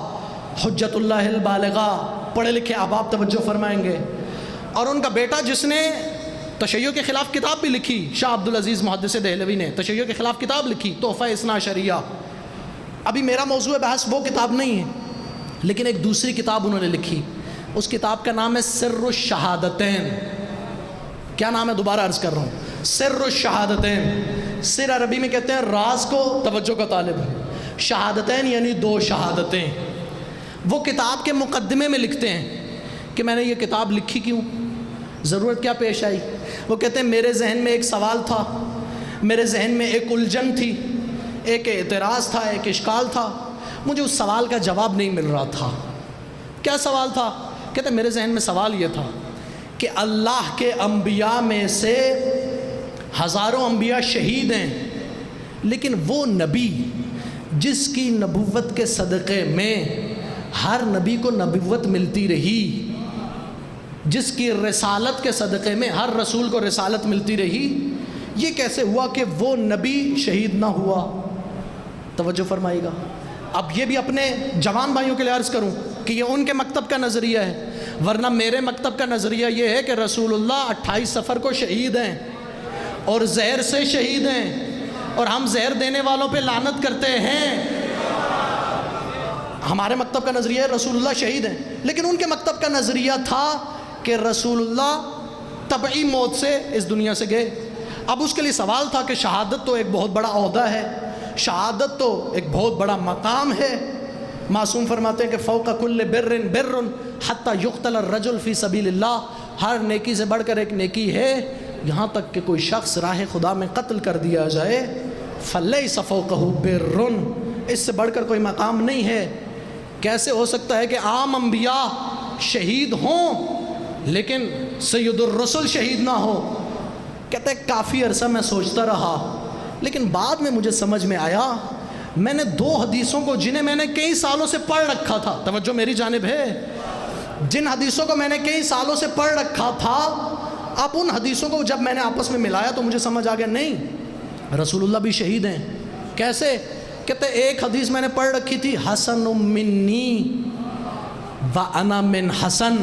حجت اللہ البالغہ، پڑھے لکھے احباب توجہ فرمائیں گے، اور ان کا بیٹا جس نے تشیع کے خلاف کتاب بھی لکھی، شاہ عبدالعزیز محدث دہلوی نے تشیع کے خلاف کتاب لکھی، تحفہ اثنا عشریہ۔ ابھی میرا موضوع بحث وہ کتاب نہیں ہے، لیکن ایک دوسری کتاب انہوں نے لکھی، اس کتاب کا نام ہے سر الشہادتین۔ کیا نام ہے؟ دوبارہ عرض کر رہا ہوں، سر الشہادتین۔ سر عربی میں کہتے ہیں راز کو، توجہ کا طالب ہے، شہادتین یعنی دو شہادتیں۔ وہ کتاب کے مقدمے میں لکھتے ہیں کہ میں نے یہ کتاب لکھی کیوں، ضرورت کیا پیش آئی۔ وہ کہتے ہیں میرے ذہن میں ایک سوال تھا، میرے ذہن میں ایک الجھن تھی، ایک اعتراض تھا، ایک اشکال تھا، مجھے اس سوال کا جواب نہیں مل رہا تھا۔ کیا سوال تھا؟ کہتے ہیں میرے ذہن میں سوال یہ تھا کہ اللہ کے انبیاء میں سے ہزاروں انبیاء شہید ہیں، لیکن وہ نبی جس کی نبوت کے صدقے میں ہر نبی کو نبوت ملتی رہی، جس کی رسالت کے صدقے میں ہر رسول کو رسالت ملتی رہی، یہ کیسے ہوا کہ وہ نبی شہید نہ ہوا؟ توجہ فرمائے گا۔ اب یہ بھی اپنے جوان بھائیوں کے لیے عرض کروں کہ یہ ان کے مکتب کا نظریہ ہے، ورنہ میرے مکتب کا نظریہ یہ ہے کہ رسول اللہ 28 صفر کو شہید ہیں اور زہر سے شہید ہیں، اور ہم زہر دینے والوں پہ لعنت کرتے ہیں۔ ہمارے مکتب کا نظریہ ہے رسول اللہ شہید ہیں، لیکن ان کے مکتب کا نظریہ تھا کہ رسول اللہ طبعی موت سے اس دنیا سے گئے۔ اب اس کے لیے سوال تھا کہ شہادت تو ایک بہت بڑا عہدہ ہے، شہادت تو ایک بہت بڑا مقام ہے۔ معصوم فرماتے ہیں کہ فوق کل بر بر حتی یقتل الرجل فی سبیل اللہ، ہر نیکی سے بڑھ کر ایک نیکی ہے، یہاں تک کہ کوئی شخص راہ خدا میں قتل کر دیا جائے، فلیس فوقہ بر، اس سے بڑھ کر کوئی مقام نہیں ہے۔ کیسے ہو سکتا ہے کہ عام انبیاء شہید ہوں لیکن سید الرسل شہید نہ ہو؟ کہتے ہیں کافی عرصہ میں سوچتا رہا، لیکن بعد میں مجھے سمجھ میں آیا، میں نے دو حدیثوں کو جنہیں میں نے کئی سالوں سے پڑھ رکھا تھا، توجہ میری جانب ہے، جن حدیثوں کو میں نے کئی سالوں سے پڑھ رکھا تھا، اب ان حدیثوں کو جب میں نے آپس میں ملایا تو مجھے سمجھ آ گیا نہیں، رسول اللہ بھی شہید ہیں۔ کیسے؟ کہتے ایک حدیث میں نے پڑھ رکھی تھی، حسن منی وانا من حسن،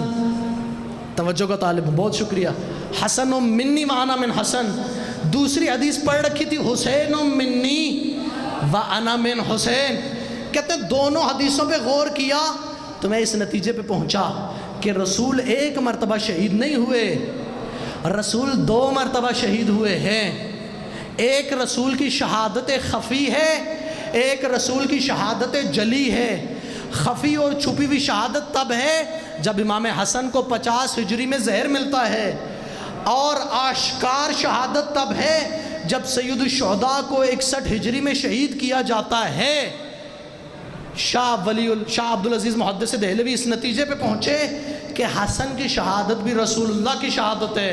توجہ کا طالب، بہت شکریہ، حسن منی وانا من حسن۔ دوسری حدیث پڑھ رکھی تھی حسین منی وانا من حسین۔ کہتے دونوں حدیثوں پہ غور کیا تو میں اس نتیجے پہ پہنچا کہ رسول ایک مرتبہ شہید نہیں ہوئے، رسول 2 مرتبہ شہید ہوئے ہیں۔ ایک رسول کی شہادت خفی ہے، ایک رسول کی شہادت جلی ہے۔ خفی اور چھپی ہوئی شہادت تب ہے جب امام حسن کو 50 ہجری میں زہر ملتا ہے، اور آشکار شہادت تب ہے جب سید الشہداء کو 61 ہجری میں شہید کیا جاتا ہے۔ شاہ عبدالعزیز محدث دہلوی اس نتیجے پہ پہنچے کہ حسن کی شہادت بھی رسول اللہ کی شہادت ہے،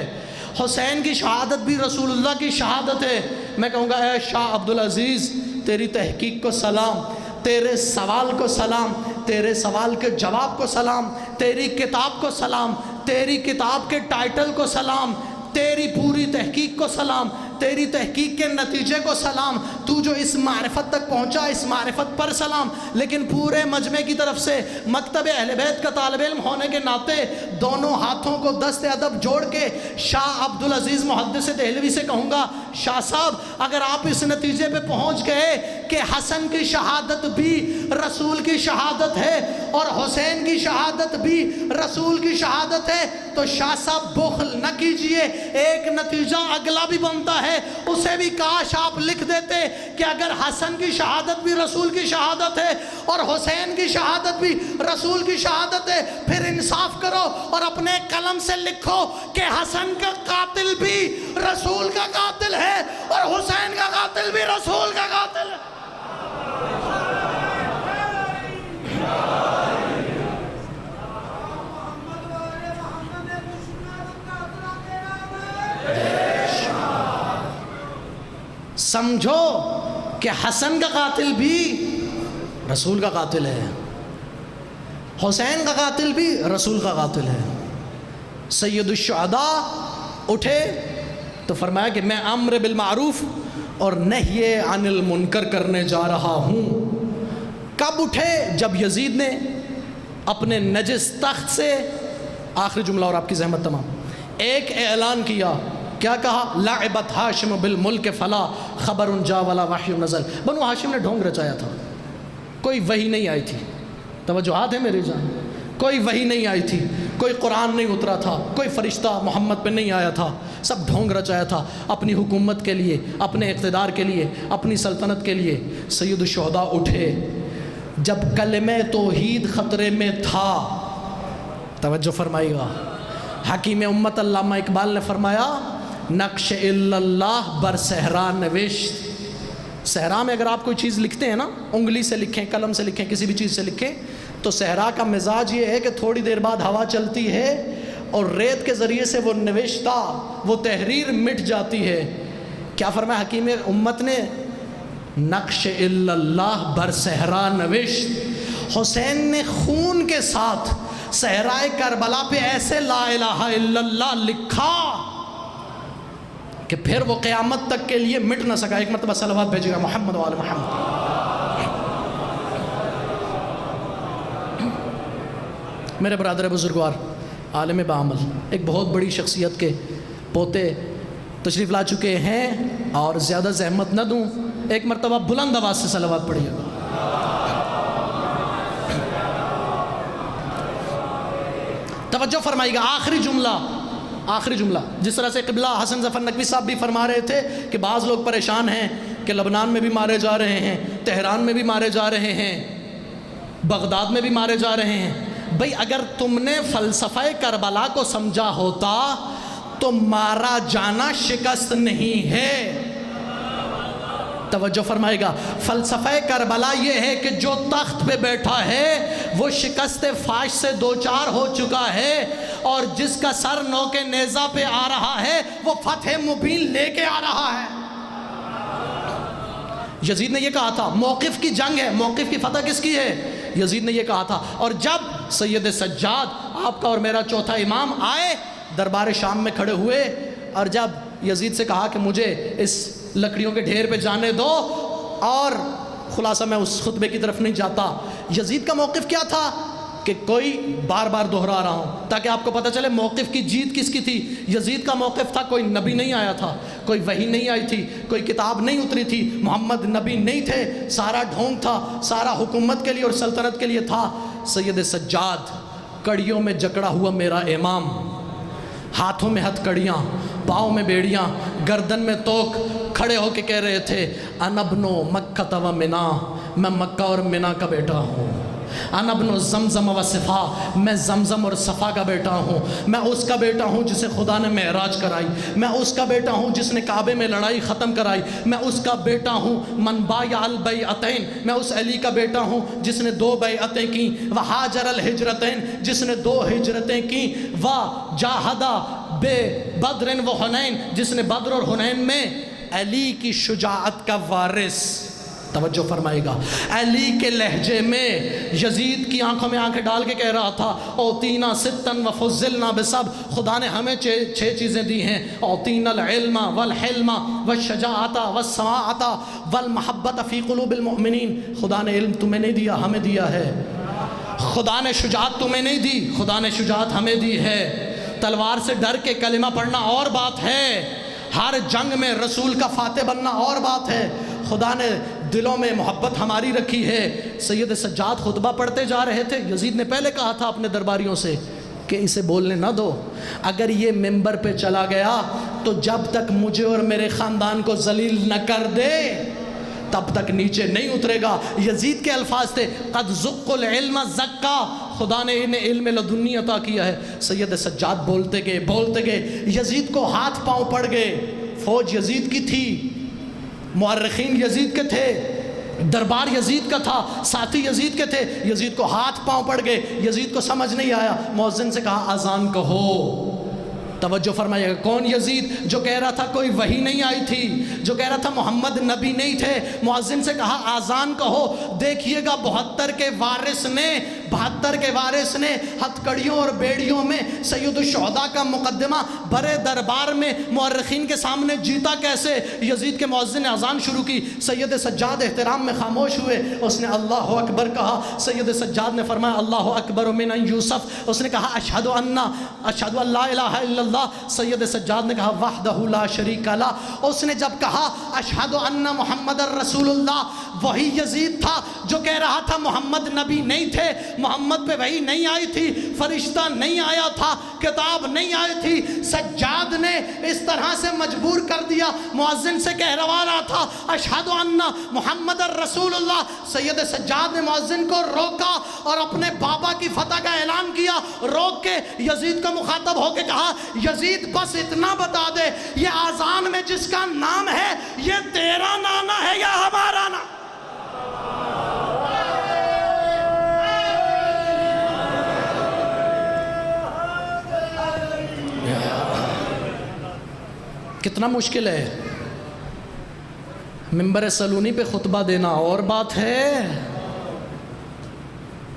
حسین کی شہادت بھی رسول اللہ کی شہادت ہے۔ میں کہوں گا اے شاہ عبدالعزیز، تیری تحقیق کو سلام، تیرے سوال کو سلام، تیرے سوال کے جواب کو سلام، تیری کتاب کو سلام، تیری کتاب کے ٹائٹل کو سلام، تیری پوری تحقیق کو سلام، تیری تحقیق کے نتیجے کو سلام، تو جو اس معرفت تک پہنچا اس معرفت پر سلام۔ لیکن پورے مجمع کی طرف سے مکتب اہل بیت کا طالب علم ہونے کے ناطے دونوں ہاتھوں کو دست ادب جوڑ کے شاہ عبدالعزیز محدث دہلوی سے کہوں گا، شاہ صاحب اگر آپ اس نتیجے پہ پہنچ گئے کہ حسن کی شہادت بھی رسول کی شہادت ہے اور حسین کی شہادت بھی رسول کی شہادت ہے، تو شاہ صاحب بخل نہ کیجئے، ایک نتیجہ اگلا بھی بنتا ہے، اسے بھی کاش آپ لکھ دیتے کہ اگر حسن کی شہادت بھی رسول کی شہادت ہے اور حسین کی شہادت بھی رسول کی شہادت ہے، پھر انصاف کرو اور اپنے قلم سے لکھو کہ حسن کا قاتل بھی رسول کا قاتل ہے اور حسین کا قاتل بھی رسول کا قاتل ہے۔ سمجھو کہ حسن کا قاتل بھی رسول کا قاتل ہے، حسین کا قاتل بھی رسول کا قاتل ہے۔ سید الشہداء اٹھے تو فرمایا کہ میں امر بالمعروف اور نہی عن المنکر کرنے جا رہا ہوں۔ کب اٹھے؟ جب یزید نے اپنے نجس تخت سے، آخری جملہ اور آپ کی زحمت تمام، ایک اعلان کیا، کیا کہا؟ لعبت ہاشم بالملک فلا خبر جا ولا وحی نزل۔ بنو ہاشم نے ڈھونگ رچایا تھا، کوئی وحی نہیں آئی تھی، توجہات ہے میری جان، کوئی وحی نہیں آئی تھی، کوئی قرآن نہیں اترا تھا، کوئی فرشتہ محمد پہ نہیں آیا تھا، سب ڈھونگ رچایا تھا اپنی حکومت کے لیے، اپنے اقتدار کے لیے، اپنی سلطنت کے لیے۔ سید الشہداء اٹھے جب کلمہ توحید خطرے میں تھا، توجہ فرمائیے گا، حکیم امت علامہ اقبال نے فرمایا نقش الا اللہ بر صحرا نوشت۔ صحرا میں اگر آپ کوئی چیز لکھتے ہیں نا، انگلی سے لکھیں، قلم سے لکھیں، کسی بھی چیز سے لکھیں، تو صحرا کا مزاج یہ ہے کہ تھوڑی دیر بعد ہوا چلتی ہے اور ریت کے ذریعے سے وہ نوشتہ، وہ تحریر مٹ جاتی ہے۔ کیا فرمایا حکیم امت نے؟ نقش الا اللہ بر صحرا نوشت۔ حسین نے خون کے ساتھ صحرائے کربلا پہ ایسے لا الہ الا اللہ لکھا کہ پھر وہ قیامت تک کے لیے مٹ نہ سکا۔ ایک مرتبہ صلوات بھیجے گا محمد و آل محمد۔ میرے برادر بزرگوار، عالم بعمل، ایک بہت بڑی شخصیت کے پوتے تشریف لا چکے ہیں، اور زیادہ زحمت نہ دوں، ایک مرتبہ بلند آواز سے صلوات پڑھیے گا۔ توجہ فرمائیے گا، آخری جملہ جس طرح سے قبلہ حسن ظفر نقوی صاحب بھی فرما رہے تھے کہ بعض لوگ پریشان ہیں کہ لبنان میں بھی مارے جا رہے ہیں، تہران میں بھی مارے جا رہے ہیں، بغداد میں بھی مارے جا رہے ہیں۔ بھئی اگر تم نے فلسفہ کربلا کو سمجھا ہوتا تو مارا جانا شکست نہیں ہے۔ توجہ فرمائے گا، فلسفہ کربلا یہ ہے کہ جو تخت پہ بیٹھا ہے وہ شکست فاش سے دوچار ہو چکا ہے، اور جس کا سر نوک نیزہ پہ آ رہا ہے وہ فتح مبین لے کے آ رہا ہے۔ یزید نے یہ کہا تھا، موقف کی جنگ ہے، موقف کی فتح کس کی ہے؟ یزید نے یہ کہا تھا۔ اور جب سید سجاد، آپ کا اور میرا چوتھا امام، آئے دربار شام میں کھڑے ہوئے، اور جب یزید سے کہا کہ مجھے اس لکڑیوں کے ڈھیر پہ جانے دو، اور خلاصہ میں اس خطبے کی طرف نہیں جاتا، یزید کا موقف کیا تھا کہ کوئی بار بار دہرا رہا ہوں تاکہ آپ کو پتہ چلے موقف کی جیت کس کی تھی۔ یزید کا موقف تھا کوئی نبی نہیں آیا تھا، کوئی وحی نہیں آئی تھی، کوئی کتاب نہیں اتری تھی، محمد نبی نہیں تھے، سارا ڈھونگ تھا، سارا حکومت کے لیے اور سلطنت کے لیے تھا۔ سید سجاد، کڑیوں میں جکڑا ہوا میرا امام، ہاتھوں میں ہتھ کڑیاں، پاؤں میں بیڑیاں، گردن میں توک، کھڑے ہو کے کہہ رہے تھے انا ابن مکہ و منا، میں مکہ اور منا کا بیٹا ہوں، انا ابن زمزم و صفا، میں زمزم اور صفا کا بیٹا ہوں، میں اس کا بیٹا ہوں جسے خدا نے معراج کرائی، میں اس کا بیٹا ہوں جس نے کعبے میں لڑائی ختم کرائی، میں اس کا بیٹا ہوں من بایع البیعتین، میں اس علی کا بیٹا ہوں جس نے 2 بیعتیں کی، وحاجر الہجرتین، جس نے 2 ہجرتیں کی، وجاہدہ بے بدر و حنین، جس نے بدر اور حنین میں علی کی شجاعت کا وارث، توجہ فرمائے گا، علی کے لہجے میں یزید کی آنکھوں میں آنکھیں ڈال کے کہہ رہا تھا اوتینا ستن وفضلنا بسب، خدا نے ہمیں 6 چیزیں دی ہیں، اوتینا العلم والحلم والشجاعت والسماعت والمحبت فی قلوب المؤمنین، خدا نے علم تمہیں نہیں دیا، ہمیں دیا ہے، خدا نے شجاعت تمہیں نہیں دی، خدا نے شجاعت ہمیں دی ہے، تلوار سے ڈر کے کلمہ پڑھنا اور بات ہے، ہر جنگ میں رسول کا فاتح بننا اور بات ہے، خدا نے دلوں میں محبت ہماری رکھی ہے۔ سید سجاد خطبہ پڑھتے جا رہے تھے، یزید نے پہلے کہا تھا اپنے درباریوں سے کہ اسے بولنے نہ دو، اگر یہ ممبر پہ چلا گیا تو جب تک مجھے اور میرے خاندان کو ذلیل نہ کر دے تب تک نیچے نہیں اترے گا۔ یزید کے الفاظ تھے قد زق العلم زکا، خدا نے انہیں علم لدنی عطا کیا ہے۔ سید سجاد بولتے گئے، یزید کو ہاتھ پاؤں پڑ گئے، فوج یزید کی تھی، مورخین یزید کے تھے، دربار یزید کا تھا، ساتھی یزید کے تھے، یزید کو ہاتھ پاؤں پڑ گئے، یزید کو سمجھ نہیں آیا، مؤذن سے کہا اذان کہو۔ توجہ فرمائیے گا، کون یزید جو کہہ رہا تھا کوئی وحی نہیں آئی تھی، جو کہہ رہا تھا محمد نبی نہیں تھے، مؤذن سے کہا اذان کہو۔ دیکھیے گا 72 کے وارث نے ہتھ کڑیوں اور بیڑیوں میں سید الشہداء کا مقدمہ برے دربار میں مورخین کے سامنے جیتا کیسے۔ یزید کے مؤذن نے اذان شروع کی، سید سجاد احترام میں خاموش ہوئے، اس نے اللہ اکبر کہا، سید سجاد نے فرمایا اللہ اکبر من یوسف، اس نے کہا اشہد ان لا الہ الا اللہ، سید سجاد نے کہا وحدہ لا شریک لہ، اس نے جب کہا اشہد ان محمد الرسول اللہ، وہی یزید تھا جو کہہ رہا تھا محمد نبی نہیں تھے، محمد پہ وحی نہیں آئی تھی، فرشتہ نہیں آیا تھا، کتاب نہیں آئی تھی۔ سجاد نے اس طرح سے مجبور کر دیا، مؤذن سے کہلوا رہا تھا اشہد ان محمد الرسول اللہ، سید سجاد نے مؤذن کو روکا اور اپنے بابا کی فتح کا اعلان کیا، روک کے یزید کو مخاطب ہو کے کہا یزید بس اتنا بتا دے یہ آذان میں جس کا نام ہے یہ تیرا نانا ہے یا ہمارا نام؟ کتنا مشکل ہے، منبر سلونی پہ خطبہ دینا اور بات ہے،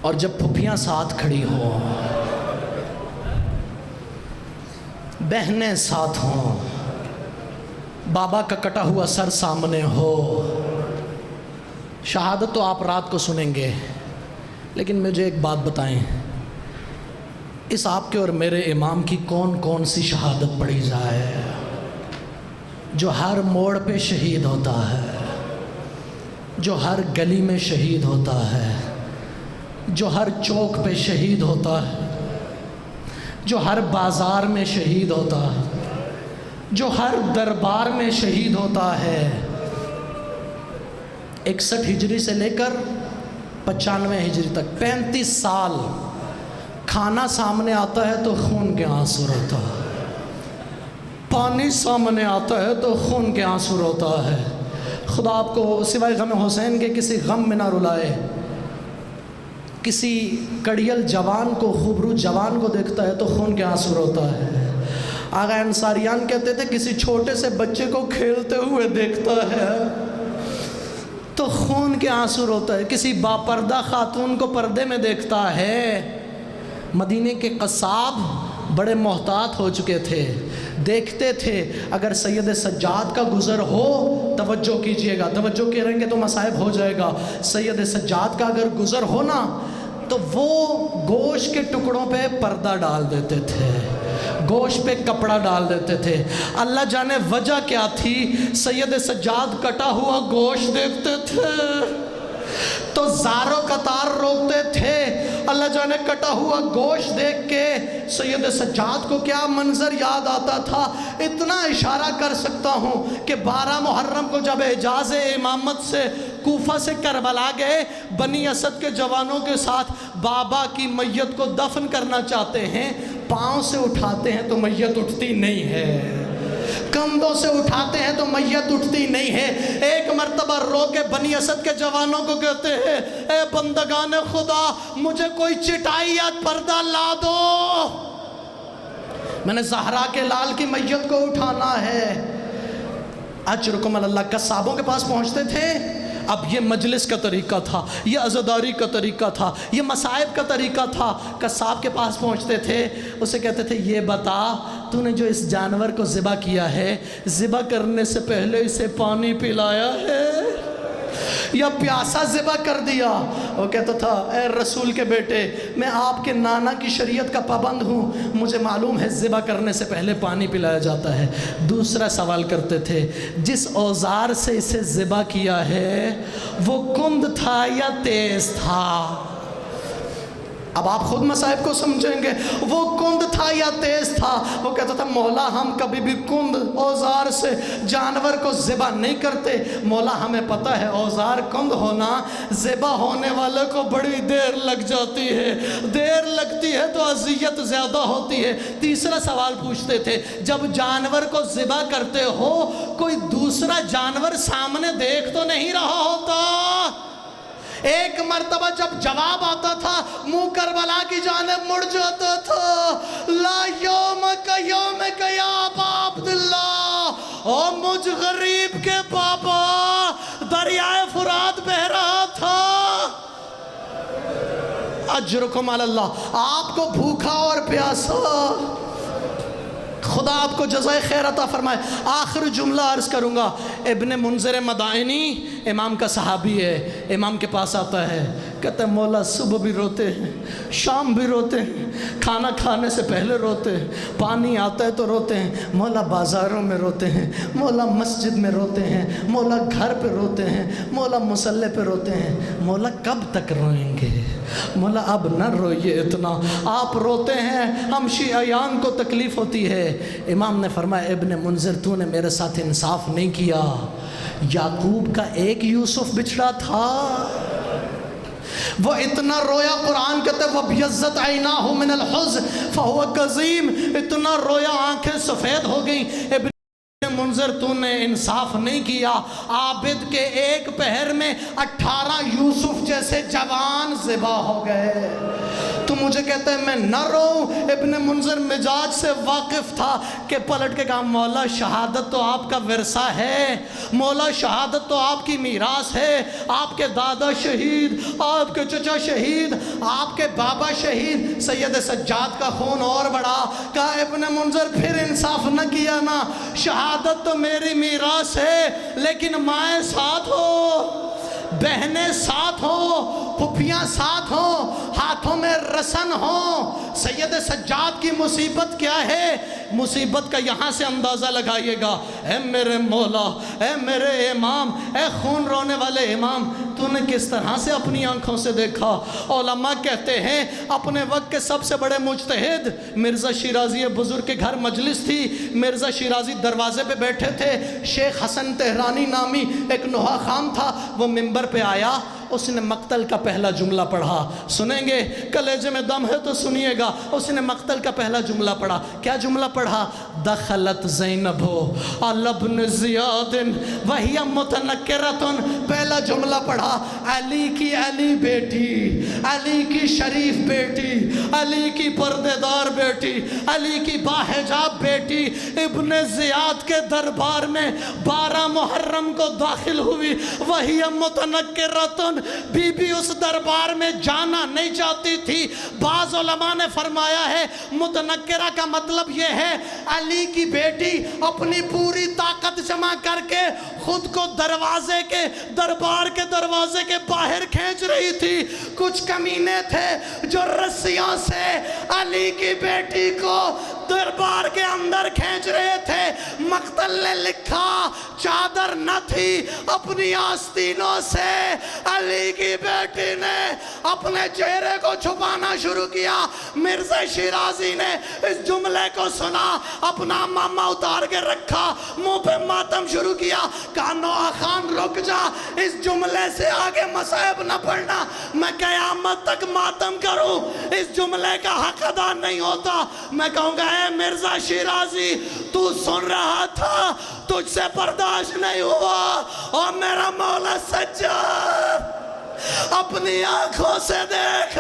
اور جب پھپھیاں ساتھ کھڑی ہو، بہنیں ساتھ ہوں، بابا کا کٹا ہوا سر سامنے ہو، شہادت تو آپ رات کو سنیں گے، لیکن مجھے ایک بات بتائیں، اس آپ کے اور میرے امام کی کون کون سی شہادت پڑھی جائے؟ جو ہر موڑ پہ شہید ہوتا ہے، جو ہر گلی میں شہید ہوتا ہے، جو ہر چوک پہ شہید ہوتا ہے، جو ہر بازار میں شہید ہوتا ہے، جو ہر دربار میں شہید ہوتا ہے۔ 61 ہجری سے لے کر 95 ہجری تک 35 سال کھانا سامنے آتا ہے تو خون کے آنسو روتا ہے، پانی سامنے آتا ہے تو خون کے آنسو روتا ہے۔ خدا آپ کو سوائے غم حسین کے کسی غم میں نہ رلائے۔ کسی کڑیل جوان کو، خوبرو جوان کو دیکھتا ہے تو خون کے آنسو روتا ہے۔ آغا انصاریان کہتے تھے کسی چھوٹے سے بچے کو کھیلتے ہوئے دیکھتا ہے تو خون کے آنسو روتا ہے۔ کسی باپردہ خاتون کو پردے میں دیکھتا ہے۔ مدینے کے قصاب بڑے محتاط ہو چکے تھے، دیکھتے تھے اگر سید سجاد کا گزر ہو، توجہ کیجئے گا، توجہ کریں گے تو مصائب ہو جائے گا، سید سجاد کا اگر گزر ہو نا تو وہ گوشت کے ٹکڑوں پہ پردہ ڈال دیتے تھے، گوشت پہ کپڑا ڈال دیتے تھے۔ اللہ جانے وجہ کیا تھی، سید سجاد کٹا ہوا گوشت دیکھتے تھے، تو زاروں قطار روکتے تھے۔ اللہ جانے کٹا ہوا گوشت دیکھ کے سید سجاد کو کیا منظر یاد آتا تھا۔ اتنا اشارہ کر سکتا ہوں کہ 12 محرم کو جب اعجاز امامت سے کوفہ سے کربلا گئے، بنی اسد کے جوانوں کے ساتھ بابا کی میت کو دفن کرنا چاہتے ہیں، پاؤں سے اٹھاتے ہیں تو میت اٹھتی نہیں ہے، کندھوں سے اٹھاتے ہیں تو میت اٹھتی نہیں ہے۔ ایک مرتبہ رو کے بنی اسد کے جوانوں کو کہتے ہیں، اے بندگان خدا مجھے کوئی چٹائی یا پردہ لا دو، میں نے زہرا کے لال کی میت کو اٹھانا ہے۔ اجرکم اللہ، قصابوں کے پاس پہنچتے تھے۔ اب یہ مجلس کا طریقہ تھا، یہ عزاداری کا طریقہ تھا، یہ مصائب کا طریقہ تھا۔ قصاب کے پاس پہنچتے تھے، اسے کہتے تھے یہ بتا تو نے جو اس جانور کو ذبح کیا ہے، ذبح کرنے سے پہلے اسے پانی پلایا ہے یا پیاسا ذبح کر دیا؟ وہ کہتا تھا اے رسول کے بیٹے، میں آپ کے نانا کی شریعت کا پابند ہوں، مجھے معلوم ہے ذبح کرنے سے پہلے پانی پلایا جاتا ہے۔ دوسرا سوال کرتے تھے، جس اوزار سے اسے ذبح کیا ہے وہ کند تھا یا تیز تھا؟ اب آپ خود مصائب کو سمجھیں گے، وہ کند تھا یا تیز تھا؟ وہ کہتا تھا مولا ہم کبھی بھی کند اوزار سے جانور کو ذبح نہیں کرتے، مولا ہمیں پتہ ہے اوزار کند ہونا ذبح ہونے والے کو بڑی دیر لگ جاتی ہے، دیر لگتی ہے تو اذیت زیادہ ہوتی ہے۔ تیسرا سوال پوچھتے تھے، جب جانور کو ذبح کرتے ہو کوئی دوسرا جانور سامنے دیکھ تو نہیں رہا ہوتا؟ ایک مرتبہ جب جواب آتا تھا منہ کربلا کی جانب مڑ جاتا تھا، لا یومک یومک یا ابا عبداللہ، او مجھ غریب کے بابا، دریائے فرات بہ رہا تھا۔ اجرکم علی اللہ، آپ کو بھوکا اور پیاسا، خدا آپ کو جزائے خیر عطا فرمائے۔ آخر جملہ عرض کروں گا، ابن منذر مدائنی امام کا صحابی ہے، امام کے پاس آتا ہے، کہتا ہے مولا صبح بھی روتے ہیں، شام بھی روتے ہیں، کھانا کھانے سے پہلے روتے ہیں، پانی آتا ہے تو روتے ہیں، مولا بازاروں میں روتے ہیں، مولا مسجد میں روتے ہیں، مولا گھر پہ روتے ہیں، مولا مصلی پہ روتے ہیں، مولا کب تک روئیں گے؟ مولا اب نہ روئیے اتنا، آپ روتے ہیں، ہم شیعیان کو تکلیف ہوتی ہے۔ امام نے فرمایا ابن منذر تو نے میرے ساتھ انصاف نہیں کیا، یعقوب کا ایک یوسف بچھڑا تھا، وہ اتنا رویا، قرآن کہتے ہیں وَبْيَزَّتْ عَيْنَاهُ مِنَ الْحُزْنِ فَهُوَ كَظِيمٌ، اتنا رویا آنکھیں سفید ہو گئیں۔ ابن منذر تو نے انصاف نہیں کیا، عابد کے ایک پہر میں 18 یوسف جیسے جوان ذبح ہو گئے، تو مجھے کہتے ہیں میں نہ روؤں؟ ابن منذر مزاج سے واقف تھا کہ پلٹ کے کہا مولا شہادت تو آپ کا ورثہ ہے، مولا شہادت تو آپ کی میراث ہے، آپ کے دادا شہید، آپ کے چچا شہید، آپ کے بابا شہید، سید سجاد کا خون اور بڑھا۔ کہا ابن منذر پھر انصاف نہ کیا نا، شہادت تو میری میراث ہے لیکن مائیں ساتھ ہو، بہنیں ساتھ ہوں، پھپھیاں ساتھ ہوں، ہاتھوں میں رسن ہوں۔ سید سجاد کی مصیبت کیا ہے؟ مصیبت کا یہاں سے اندازہ لگائیے گا۔ اے میرے مولا، اے میرے امام، اے خون رونے والے امام، تو نے کس طرح سے اپنی آنکھوں سے دیکھا؟ علماء کہتے ہیں اپنے وقت کے سب سے بڑے مجتہد مرزا شیرازی بزرگ کے گھر مجلس تھی، مرزا شیرازی دروازے پہ بیٹھے تھے، شیخ حسن تہرانی نامی ایک نوحہ خام تھا، وہ منبر پہ آیا، اس نے مقتل کا پہلا جملہ پڑھا، سنیں گے کلیجے میں دم ہے تو سنیے گا۔ اس نے مقتل کا پہلا جملہ پڑھا، کیا جملہ پڑھا؟ دخلت زینب علی ابن زیاد وہی متنکرۃ، پہلا جملہ پڑھا علی کی علی بیٹی، علی کی شریف بیٹی، علی کی پردے دار بیٹی، علی کی باحجاب بیٹی ابن زیاد کے دربار میں 12 محرم کو داخل ہوئی، وہی متنکرۃ، بی بی اس دربار میں جانا نہیں چاہتی تھی۔ بعض علماء نے فرمایا ہے متنکرہ کا مطلب یہ ہے علی کی بیٹی اپنی پوری طاقت جمع کر کے خود کو دروازے کے دربار کے دروازے کے باہر کھینچ رہی تھی۔ کچھ کمینے تھے جو رسیوں سے علی کی بیٹی کو دربار کے اندر کھینچ رہے تھے۔ مقتل نے لکھا چادر نہ تھی، اپنی آستینوں سے علی کی بیٹی نے اپنے چہرے کو چھپانا شروع کیا۔ مرزا شیرازی نے اس جملے کو سنا، اپنا ماما اتار کے رکھا، منہ پہ ماتم شروع کیا۔ کہا نوح خان رک جا، اس جملے سے آگے مصائب نہ پڑھنا، میں قیامت تک ماتم کروں، اس جملے کا حق ادا نہیں ہوتا۔ میں کہوں گا اے مرزا شیرازی، تو سن رہا تھا، تجھ سے برداشت نہیں ہوا، اور میرا مولا سجاد اپنی آنکھوں سے دیکھ